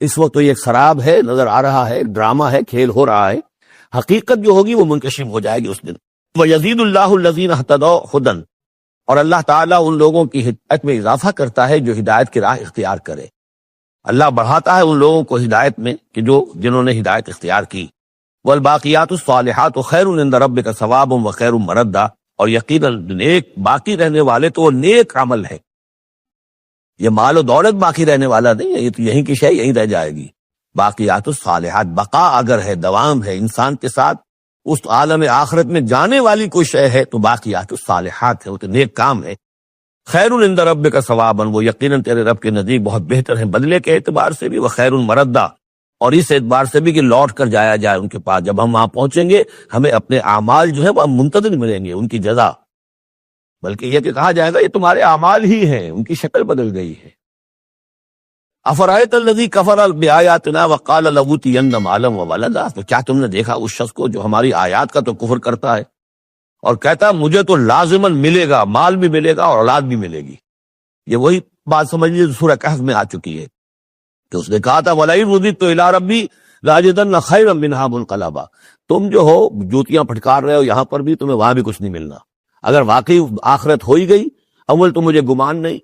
اس وقت تو یہ ایک سراب ہے، نظر آ رہا ہے، ڈرامہ ہے، کھیل ہو رہا ہے، حقیقت جو ہوگی وہ منکشف ہو جائے گی اس دن۔ وَيَزِيدُ اللَّهُ الَّذِينَ اهْتَدَوْا هُدًى، اور اللہ تعالیٰ ان لوگوں کی ہدایت میں اضافہ کرتا ہے جو ہدایت کی راہ اختیار کرے۔ اللہ بڑھاتا ہے ان لوگوں کو ہدایت میں کہ جنہوں نے ہدایت اختیار کی۔ والباقیات الصالحات خیر عند ربک ثواب وخیر مردا، اور یقیناً نیک باقی رہنے والے تو وہ نیک عمل ہے۔ یہ مال و دولت باقی رہنے والا نہیں ہے، یہ تو یہیں کی شے یہیں رہ جائے گی۔ باقیات الصالحات، بقا اگر ہے، دوام ہے انسان کے ساتھ، اس عالم آخرت میں جانے والی کوئی شے ہے تو باقیات الصالحات ہے، وہ تو نیک کام ہے۔ خیر عند ربک ثوابا، وہ یقیناً تیرے رب کے نزدیک بہت بہتر ہیں بدلے کے اعتبار سے بھی، وخیر مردا، اور اس اعتبار سے بھی کہ لوٹ کر جایا جائے ان کے پاس۔ جب ہم وہاں پہنچیں گے ہمیں اپنے اعمال جو ہے وہ منتظر ملیں گے، ان کی جزا، بلکہ یہ کہ کہا جائے گا یہ تمہارے اعمال ہی ہیں، ان کی شکل بدل گئی ہے۔ افرأیت الذی کفر بآیاتنا وقال لأوتین مالا وولدا، تو کیا تم نے دیکھا اس شخص کو جو ہماری آیات کا تو کفر کرتا ہے اور کہتا ہے مجھے تو لازماً ملے گا، مال بھی ملے گا اور اولاد بھی ملے گی۔ یہ وہی بات سمجھ لیجیے سورہ کہف میں آ چکی ہے کہ اس نے کہا تھا وَلَئِن رُدِدتُّ إِلَىٰ رَبِّي لَأَجِدَنَّ خَيْرًا مِّنْهَا مُنقَلَبًا، تم جو ہو جوتیاں پھٹکار رہے ہو یہاں پر بھی، تمہیں وہاں بھی کچھ نہیں ملنا۔ اگر واقعی آخرت ہو ہی گئی، اول تو مجھے گمان نہیں،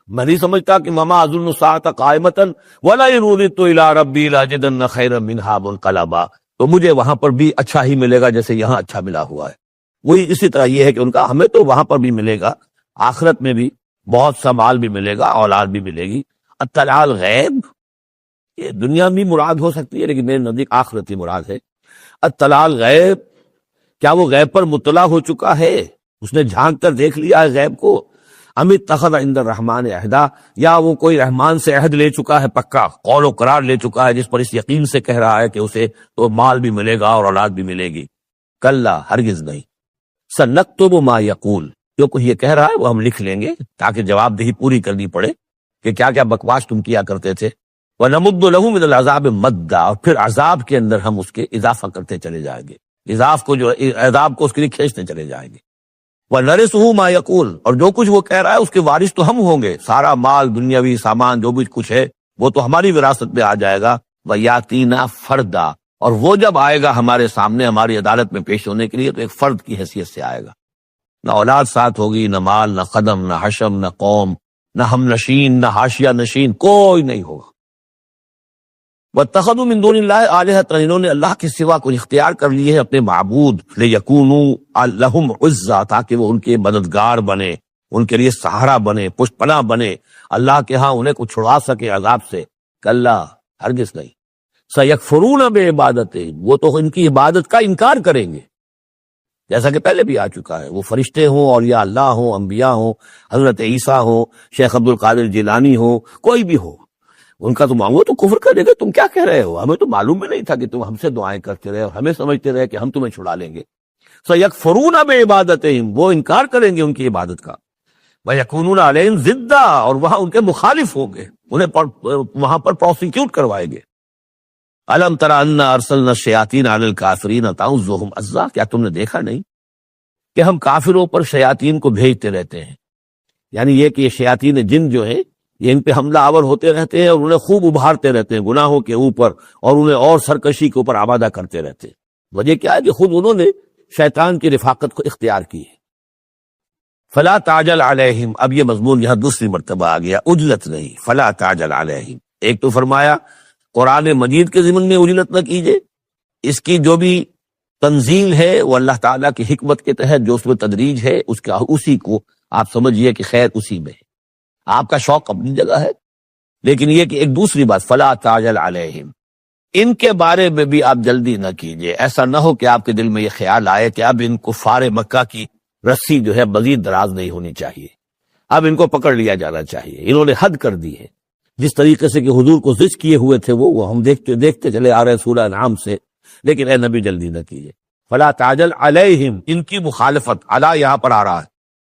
میں نہیں سمجھتا کہ مما اظن الساعۃ قائمۃ وَلَئِن رُدِدتُّ إِلَىٰ رَبِّي لَأَجِدَنَّ خَيْرًا مِّنْهَا مُنقَلَبًا، تو مجھے وہاں پر بھی اچھا ہی ملے گا جیسے یہاں اچھا ملا ہوا ہے۔ وہی اسی طرح یہ ہے کہ ان کا ہمیں تو وہاں پر بھی ملے گا، آخرت میں بھی بہت سا مال بھی ملے گا، اولاد بھی ملے گی۔ اطلاع الغیب، یہ دنیا بھی مراد ہو سکتی ہے لیکن میرے نزدیک آخرت ہی مراد ہے۔ اطلاع الغیب، کیا وہ غیب پر مطلع ہو چکا ہے، اس نے جھانک کر دیکھ لیا ہے غیب کو؟ ام اتخذ عند الرحمن عہدا، یا وہ کوئی رحمان سے عہد لے چکا ہے پکا، قول و قرار لے چکا ہے، جس پر اس یقین سے کہہ رہا ہے کہ اسے تو مال بھی ملے گا اور اولاد بھی ملے گی۔ کلا، ہرگز نہیں۔ سنکتب ما یقول، جو کچھ یہ کہہ رہا ہے وہ ہم لکھ لیں گے تاکہ جواب دہی پوری کرنی پڑے کہ کیا کیا بکواس تم کیا کرتے تھے۔ وَنَمُدُّ لَهُ مِنَ الْعَذَابِ مَدًّا، اور پھر عذاب کے اندر ہم اس کے اضافہ کرتے چلے جائیں گے، عذاب کو اس کے لیے کھینچتے چلے جائیں گے۔ وَنَرِثُهُ مَا يَقُولُ، اور جو کچھ وہ کہہ رہا ہے اس کے وارث تو ہم ہوں گے، سارا مال دنیاوی سامان جو بھی کچھ ہے وہ تو ہماری وراثت میں آ جائے گا۔ وَيَأْتِينَا فَرْدًا، اور وہ جب آئے گا ہمارے سامنے ہماری عدالت میں پیش ہونے کے لیے تو ایک فرد کی حیثیت سے آئے گا، نہ اولاد ساتھ ہوگی، نہ مال، نہ قدم، نہ حشم، نہ قوم، نہ ہم نشین، نہ حاشیہ نشین، کوئی نہیں ہوگا۔ وَاتَّخَذُوا مِن دُونِ اللَّهِ آلِهَةً، انہوں نے اللہ کے سوا کچھ اختیار کر لیے ہیں اپنے معبود، لِيَكُونُوا لَهُمْ عِزًّا، تاکہ وہ ان کے مددگار بنے، ان کے لیے سہارا بنے، پشت پناہ بنے، اللہ کے ہاں انہیں کو چھڑا سکے عذاب سے۔ کلا، ہرگز نہیں۔ سَيَكْفُرُونَ بِعِبَادَتِهِمْ، وہ تو ان کی عبادت کا انکار کریں گے، جیسا کہ پہلے بھی آ چکا ہے، وہ فرشتے ہوں، اولیاء اللہ ہوں، انبیاء ہوں، حضرت عیسیٰ ہوں، شیخ عبد القادر جیلانی ہوں، کوئی بھی ہو، ان کا تو مانگو تو کفر کرے گا، تم کیا کہہ رہے ہو، ہمیں تو معلوم بھی نہیں تھا کہ تم ہم سے دعائیں کرتے رہے اور ہمیں سمجھتے رہے کہ ہم تمہیں چھڑا لیں گے۔ سَيَكْفُرُونَ بِعِبَادَتِهِمْ، وہ انکار کریں گے ان کی عبادت کا۔ وَيَكُونُونَ عَلَيْهِمْ ضِدًّا، اور وہاں ان کے مخالف ہوں گے، انہیں وہاں پر پروسیکیوٹ کروائیں گے۔ أَلَمْ تَرَ أَنَّا أَرْسَلْنَا الشَّيَاطِينَ عَلَى الْكَافِرِينَ تَعُزُّهُمْ عَزًّا، کیا تم نے دیکھا نہیں کہ ہم کافروں پر شیاطین کو بھیجتے رہتے ہیں، یعنی یہ کہ یہ شیاطین جن جو ہیں یہ ان پہ حملہ آور ہوتے رہتے ہیں اور انہیں خوب ابھارتے رہتے ہیں گناہوں کے اوپر، اور انہیں اور سرکشی کے اوپر آمادہ کرتے رہتے ہیں۔ وجہ کیا ہے کہ خود انہوں نے شیطان کی رفاقت کو اختیار کی ہے۔ فلا تعجل علیہم، اب یہ مضمون یہاں دوسری مرتبہ آ گیا، عجلت نہیں، فلا تعجل علیہم۔ ایک تو فرمایا قرآن مجید کے ضمن میں عجلت نہ کیجیے، اس کی جو بھی تنزیل ہے وہ اللہ تعالیٰ کی حکمت کے تحت جو اس میں تدریج ہے اس کا اسی کو آپ سمجھیے کہ خیر اسی میں ہے، آپ کا شوق اپنی جگہ ہے، لیکن یہ کہ ایک دوسری بات فلا تعجل علیہم، ان کے بارے میں بھی آپ جلدی نہ کیجیے، ایسا نہ ہو کہ آپ کے دل میں یہ خیال آئے کہ اب ان کفار مکہ کی رسی جو ہے مزید دراز نہیں ہونی چاہیے، اب ان کو پکڑ لیا جانا چاہیے، انہوں نے حد کر دی ہے، جس طریقے سے کہ حضور کو زج کیے ہوئے تھے وہ ہم دیکھتے چلے آ رہے ہیں سورہ انعام سے، لیکن اے نبی جلدی نہ کیجیے۔ فلا تعجل علیہم، ان کی مخالفت، علی یہاں پر آ رہا ہے،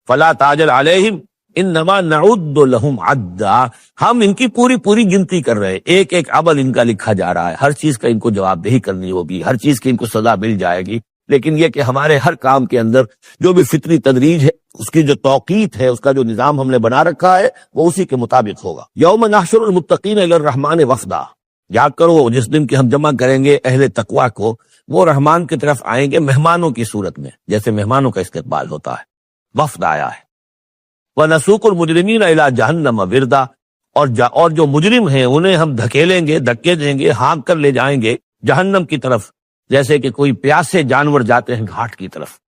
فلا تعجل علیہم انما نعد لہم عدا، ہم ان کی پوری گنتی کر رہے ہیں، ایک ایک عمل ان کا لکھا جا رہا ہے، ہر چیز کا ان کو جواب دہی کرنی ہوگی، ہر چیز کی ان کو سزا مل جائے گی، لیکن یہ کہ ہمارے ہر کام کے اندر جو بھی فطری تدریج ہے، اس کی جو توقیت ہے، اس کا جو نظام ہم نے بنا رکھا ہے وہ اسی کے مطابق ہوگا۔ یوم نحشر المتقین الی الرحمن وفدا، یاد کرو جس دن کہ ہم جمع کریں گے اہل تقویٰ کو، وہ رحمان کی طرف آئیں گے مہمانوں کی صورت میں، جیسے مہمانوں کا استقبال ہوتا ہے، وفد آیا ہے۔ وَنَسُوقُ الْمُجْرِمِينَ إِلَىٰ جَهَنَّمَ وِرْدًا، اور جو مجرم ہیں انہیں ہم دھکیلیں گے، دھکے دیں گے، ہانک کر لے جائیں گے جہنم کی طرف، جیسے کہ کوئی پیاسے جانور جاتے ہیں گھاٹ کی طرف۔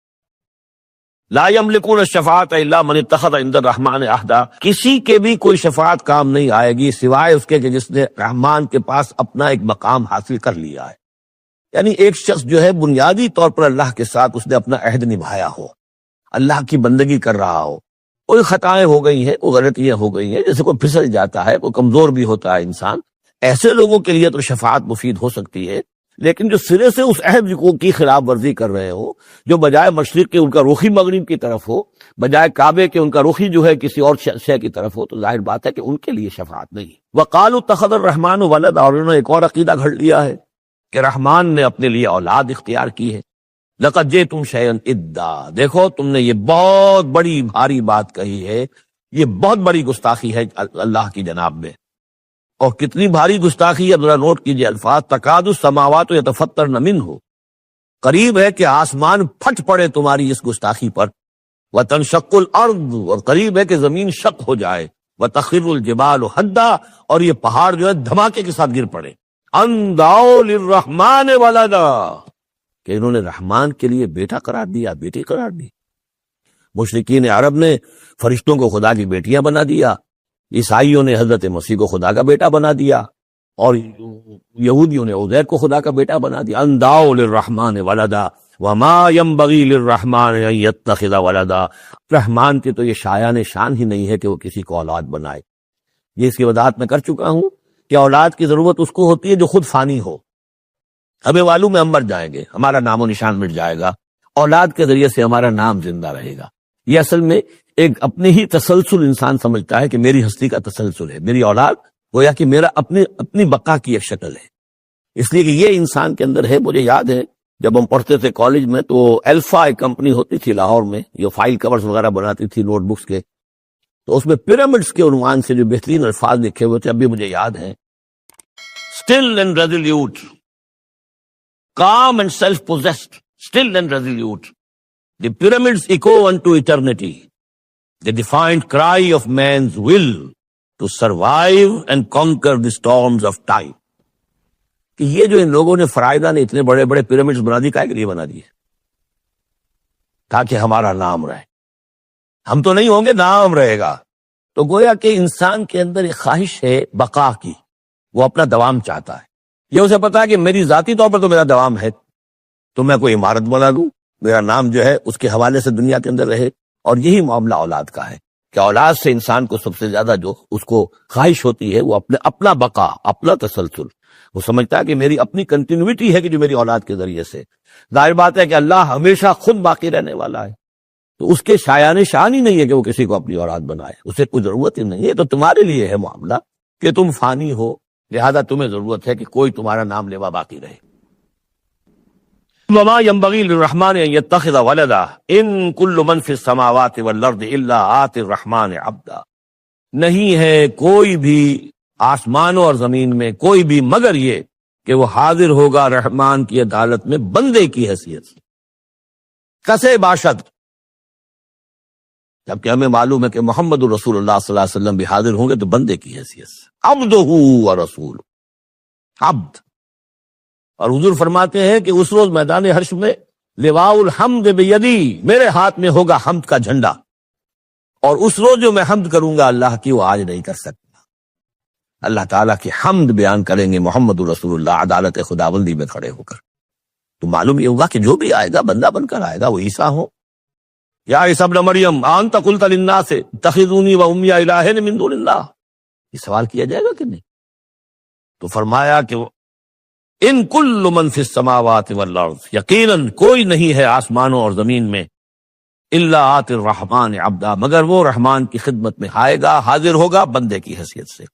لا يملكون الشفاعة الا من اتخذ عند الرحمن عہدا، کسی کے بھی کوئی شفاعت کام نہیں آئے گی سوائے اس کے کہ جس نے رحمان کے پاس اپنا ایک مقام حاصل کر لیا ہے، یعنی ایک شخص جو ہے بنیادی طور پر اللہ کے ساتھ اس نے اپنا عہد نبھایا ہو، اللہ کی بندگی کر رہا ہو، کوئی خطائیں ہو گئی ہیں، کوئی غلطیاں ہو گئی ہیں، جیسے کوئی پھسل جاتا ہے، کوئی کمزور بھی ہوتا ہے انسان، ایسے لوگوں کے لیے تو شفاعت مفید ہو سکتی ہے، لیکن جو سرے سے اس عہد کی خلاف ورزی کر رہے ہو، جو بجائے مشرق کے ان کا رخی مغرب کی طرف ہو، بجائے کعبے کے ان کا رخی جو ہے کسی اور شے کی طرف ہو، تو ظاہر بات ہے کہ ان کے لیے شفاعت نہیں۔ وقالوا اتخذ الرحمن ولدا، اور انہوں نے ایک اور عقیدہ گھڑ لیا ہے کہ رحمان نے اپنے لیے اولاد اختیار کی ہے۔ لقد جئتم شیئا ادا، دیکھو تم نے یہ بہت بڑی بھاری بات کہی ہے، یہ بہت بڑی گستاخی ہے اللہ کی جناب میں، اور کتنی بھاری گستاخی ہے ذرا نوٹ کیجئے الفاظ، تکاد السماوات یتفطرن منہ، قریب ہے کہ آسمان پھٹ پڑے تمہاری اس گستاخی پر، وتنشق الارض، اور قریب ہے کہ زمین شق ہو جائے، وتخر الجبال حدا، اور یہ پہاڑ جو ہے دھماکے کے ساتھ گر پڑے، ان دعوا للرحمن ولدا، کہ انہوں نے رحمان کے لیے بیٹا قرار دیا، بیٹی قرار دی۔ مشرکین عرب نے فرشتوں کو خدا کی بیٹیاں بنا دیا، عیسائیوں نے حضرت مسیح کو خدا کا بیٹا بنا دیا، اور یہودیوں نے عزیر کو خدا کا بیٹا بنا دیا۔ ان دعوا للرحمن ولدا وما ينبغي للرحمن ان يتخذ ولدا، رحمان کی تو یہ شایان شان ہی نہیں ہے کہ وہ کسی کو اولاد بنائے۔ یہ اس کی وضاحت میں کر چکا ہوں کہ اولاد کی ضرورت اس کو ہوتی ہے جو خود فانی ہو۔ ہمیں معلوم ہے ہم مر جائیں گے، ہمارا نام و نشان مٹ جائے گا، اولاد کے ذریعے سے ہمارا نام زندہ رہے گا۔ یہ اصل میں ایک اپنے ہی تسلسل انسان سمجھتا ہے کہ میری ہستی کا تسلسل ہے، میری اولاد گویا کہ میرا اپنی بقا کی ایک شکل ہے۔ اس لیے کہ یہ انسان کے اندر ہے۔ مجھے یاد ہے جب ہم پڑھتے تھے کالج میں تو الفا ایک کمپنی ہوتی تھی لاہور میں، جو فائل کورز وغیرہ بناتی تھی نوٹ بکس کے، تو اس میں پیرامڈس کے عنوان سے جو بہترین الفاظ لکھے ہوئے تھے اب بھی مجھے یاد ہیں: still and resolute, calm and self-possessed, still and resolute. The pyramids echo unto eternity, the defiant cry of man's will to survive and conquer the storms of time. کہ یہ جو ان لوگوں نے فرائدہ نے اتنے بڑے بڑے پیرامڈز بنا دی، کائے کے لیے بنا دیے؟ تاکہ ہمارا نام رہے۔ ہم تو نہیں ہوں گے، نام رہے گا۔ تو گویا کہ انسان کے اندر ایک خواہش ہے بقا کی، وہ اپنا دوام چاہتا ہے۔ یہ اسے پتا ہے کہ میری ذاتی طور پر تو میرا دوام ہے، تو میں کوئی عمارت بنا دوں، میرا نام جو ہے اس کے حوالے سے دنیا کے اندر رہے۔ اور یہی معاملہ اولاد کا ہے کہ اولاد سے انسان کو سب سے زیادہ جو اس کو خواہش ہوتی ہے وہ اپنا بقا، اپنا تسلسل۔ وہ سمجھتا ہے کہ میری اپنی کنٹینیوٹی ہے کہ جو میری اولاد کے ذریعے سے۔ ظاہر بات ہے کہ اللہ ہمیشہ خود باقی رہنے والا ہے، تو اس کے شایان شان ہی نہیں ہے کہ وہ کسی کو اپنی اولاد بنائے، اسے کوئی ضرورت ہی نہیں ہے۔ تو تمہارے لیے ہے معاملہ کہ تم فانی ہو، لہذا تمہیں ضرورت ہے کہ کوئی تمہارا نام لیوا باقی رہے۔ وما ينبغي للرحمن ان يتخذ ولدا ان كل من في السماوات والارض الا آتي الرحمن عبدا، نہیں ہے کوئی بھی آسمانوں اور زمین میں کوئی بھی مگر یہ کہ وہ حاضر ہوگا رحمان کی عدالت میں بندے کی حیثیت سے، کسے باشد، جبکہ ہمیں معلوم ہے کہ محمد رسول اللہ صلی اللہ علیہ وسلم بھی حاضر ہوں گے تو بندے کی حیثیت سے، عبدہ و رسول، عبد۔ اور حضور فرماتے ہیں کہ اس روز میدان حشر میں لواء الحمد بیدی، میرے ہاتھ میں ہوگا حمد کا جھنڈا، اور اس روز جو میں حمد کروں گا اللہ کی وہ آج نہیں کر سکتا۔ اللہ تعالیٰ کی حمد بیان کریں گے محمد رسول اللہ عدالت خداوندی میں کھڑے ہو کر۔ تو معلوم یہ ہوگا کہ جو بھی آئے گا بندہ بن کر آئے گا، وہ عیسیٰ ہو یا عیسیٰ ابن مریم انت قلت للناس اتخذونی و امی الہین من دون اللہ، یہ سوال کیا جائے گا کہ نہیں؟ تو فرمایا کہ ان کل من فی السماوات والارض، یقیناً کوئی نہیں ہے آسمانوں اور زمین میں، الا آتی الرحمن عبدا، مگر وہ رحمان کی خدمت میں آئے گا، حاضر ہوگا بندے کی حیثیت سے۔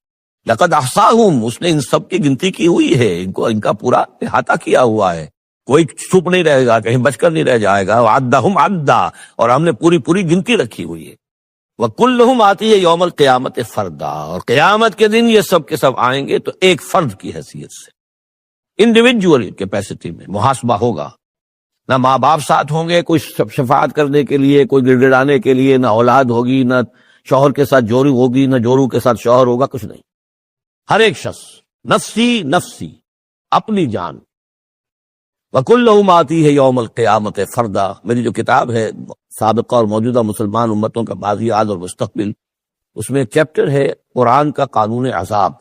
لقد احصاہم، اس نے ان سب کی گنتی کی ہوئی ہے، ان کا پورا احاطہ کیا ہوا ہے، کوئی چھپ نہیں رہے گا، کہیں بچ کر نہیں رہ جائے گا۔ وعدہم عدا، اور ہم نے پوری گنتی رکھی ہوئی ہے۔ وکلہم آتی ہے یوم القیامت فردا، اور قیامت کے دن یہ سب کے سب آئیں گے تو ایک فرد کی حیثیت سے، انڈیویجول کیپیسٹی میں محاسبہ ہوگا۔ نہ ماں باپ ساتھ ہوں گے کوئی شفاعت کرنے کے لیے، کوئی گڑگڑانے کے لیے، نہ اولاد ہوگی، نہ شوہر کے ساتھ جوڑی ہوگی، نہ جوڑوں کے ساتھ شوہر ہوگا، کچھ نہیں۔ ہر ایک شخص نفسی نفسی، اپنی جان۔ وَكُلُّهُمْ آتی ہے یوم القیامت فردا، میری جو کتاب ہے سابقہ اور موجودہ مسلمان امتوں کا ماضی، آج اور مستقبل، اس میں ایک چیپٹر ہے قرآن کا قانون عذاب،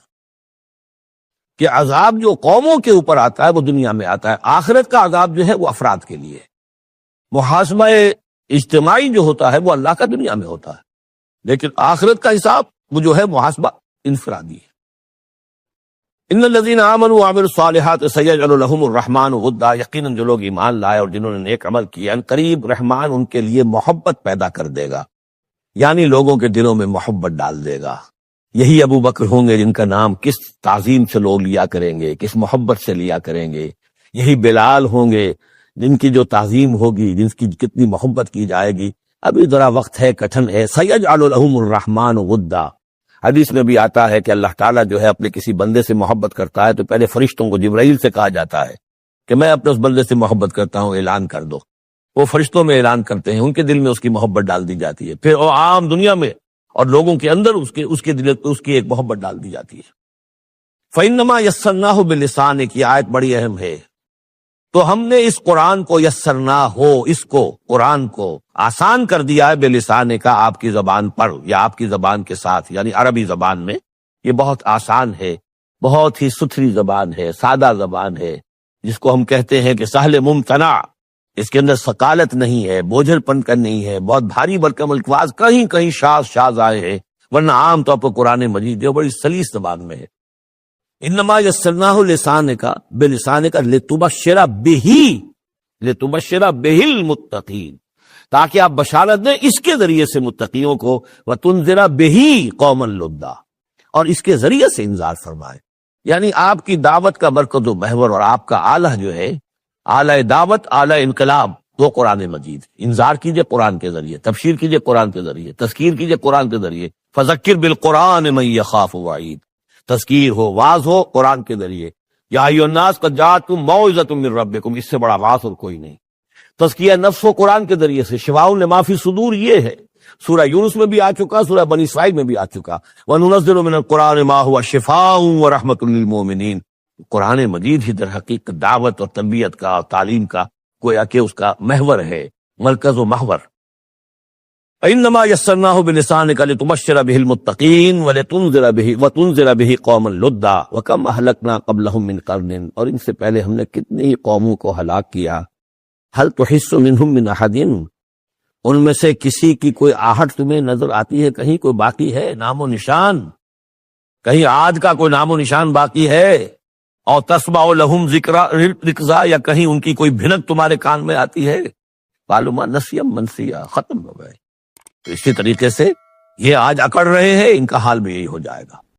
کہ عذاب جو قوموں کے اوپر آتا ہے وہ دنیا میں آتا ہے، آخرت کا عذاب جو ہے وہ افراد کے لیے، محاسبہ اجتماعی جو ہوتا ہے وہ اللہ کا دنیا میں ہوتا ہے، لیکن آخرت کا حساب وہ جو ہے محاسبہ انفرادی ہے۔ ان الذین آمنوا وعملوا الصالحات سیجعل لهم الرحمن ودا، یقیناً جو لوگ ایمان لائے اور جنہوں نے نیک عمل کیا، ان قریب رحمان ان کے لیے محبت پیدا کر دے گا، یعنی لوگوں کے دلوں میں محبت ڈال دے گا۔ یہی ابو بکر ہوں گے جن کا نام کس تعظیم سے لوگ لیا کریں گے، کس محبت سے لیا کریں گے۔ یہی بلال ہوں گے جن کی جو تعظیم ہوگی، جن کی کتنی محبت کی جائے گی۔ ابھی ذرا وقت ہے، کٹھن ہے۔ سیجعل لهم الرحمن ودا، حدیث میں بھی آتا ہے کہ اللہ تعالیٰ جو ہے اپنے کسی بندے سے محبت کرتا ہے تو پہلے فرشتوں کو، جبرائیل سے کہا جاتا ہے کہ میں اپنے اس بندے سے محبت کرتا ہوں، اعلان کر دو۔ وہ فرشتوں میں اعلان کرتے ہیں، ان کے دل میں اس کی محبت ڈال دی جاتی ہے، پھر وہ عام دنیا میں اور لوگوں کے اندر اس کے دل پہ اس کی ایک محبت ڈال دی جاتی ہے۔ فَإِنَّمَا يَسَّرْنَاهُ بِلِسَانِكَ، کی آیت بڑی اہم ہے۔ تو ہم نے اس قرآن کو یسرنا ہو، اس کو قرآن کو آسان کر دیا ہے، بلسان کا، آپ کی زبان پر یا آپ کی زبان کے ساتھ، یعنی عربی زبان میں یہ بہت آسان ہے، بہت ہی ستھری زبان ہے، سادہ زبان ہے، جس کو ہم کہتے ہیں کہ سہل ممتنع، اس کے اندر ثقالت نہیں ہے، بوجھل پن کا نہیں ہے، بہت بھاری برکم الفاظ کہیں کہیں شاذ آئے ہیں، ورنہ عام طور پر قرآن مجید جو بڑی سلیس زبان میں ہے۔ انما یسرناہ لسانک بلسانک لتبشر بہ المتقین، تاکہ آپ بشارت دیں اس کے ذریعے سے متقیوں کو، وتنذر بہ قوما لدا، اور اس کے ذریعے سے انذار فرمائے۔ یعنی آپ کی دعوت کا مرکز و محور اور آپ کا آلہ جو ہے، آلہ دعوت، آلہ انقلاب، وہ قرآن مجید۔ انذار کیجئے قرآن کے ذریعے، تبشیر کیجئے قرآن کے ذریعے، تذکیر کیجئے قرآن کے ذریعے۔ فذکر بالقرآن من یخاف وعید، تذکیر ہو، واعظ ہو قرآن کے ذریعے۔ یا ایھا الناس قد جاءتکم موعظۃ من ربکم، اس سے بڑا واعظ اور کوئی نہیں۔ تزکیہ نفس و قرآن کے ذریعے سے، شفاء لما فی الصدور یہ ہے، سورہ یونس میں بھی آ چکا، سورہ بنی اسرائیل میں بھی آ چکا۔ وَنُنَزِّلُ مِنَ الْقُرْآنِ مَا هُوَ شِفَاءٌ وَرَحْمَةٌ لِّلْمُؤْمِنِينَ۔ قرآن مجید ہی در حقیقت دعوت اور تربیت کا اور تعلیم کا گویا کہ اس کا محور ہے، مرکز و محور۔ فَإِنَّمَا يَسَّرْنَاهُ بِلِسَانِكَ لِتُبَشِّرَ بِهِ الْمُتَّقِينَ وَتُنذِرَ بِهِ قَوْمًا لُدًّا وَكَمْ أَهْلَكْنَا قَبْلَهُم مِّن قَرْنٍ، اور ان سے پہلے ہم نے کتنی ہی قوموں کو ہلاک کیا۔ هل تحس منهم من احد، ان میں سے کسی کی کوئی آہٹ تمہیں نظر آتی ہے؟ کہیں کوئی باقی ہے نام و نشان؟ کہیں عاد کا کوئی نام و نشان باقی ہے؟ اور تسمع لهم رکزا، یا کہیں ان کی کوئی بھنک تمہارے کان میں آتی ہے؟ معلومہ نسیم منسیہ، ختم ہو گئے۔ تو اسی طریقے سے یہ آج اکڑ رہے ہیں، ان کا حال بھی یہی ہو جائے گا۔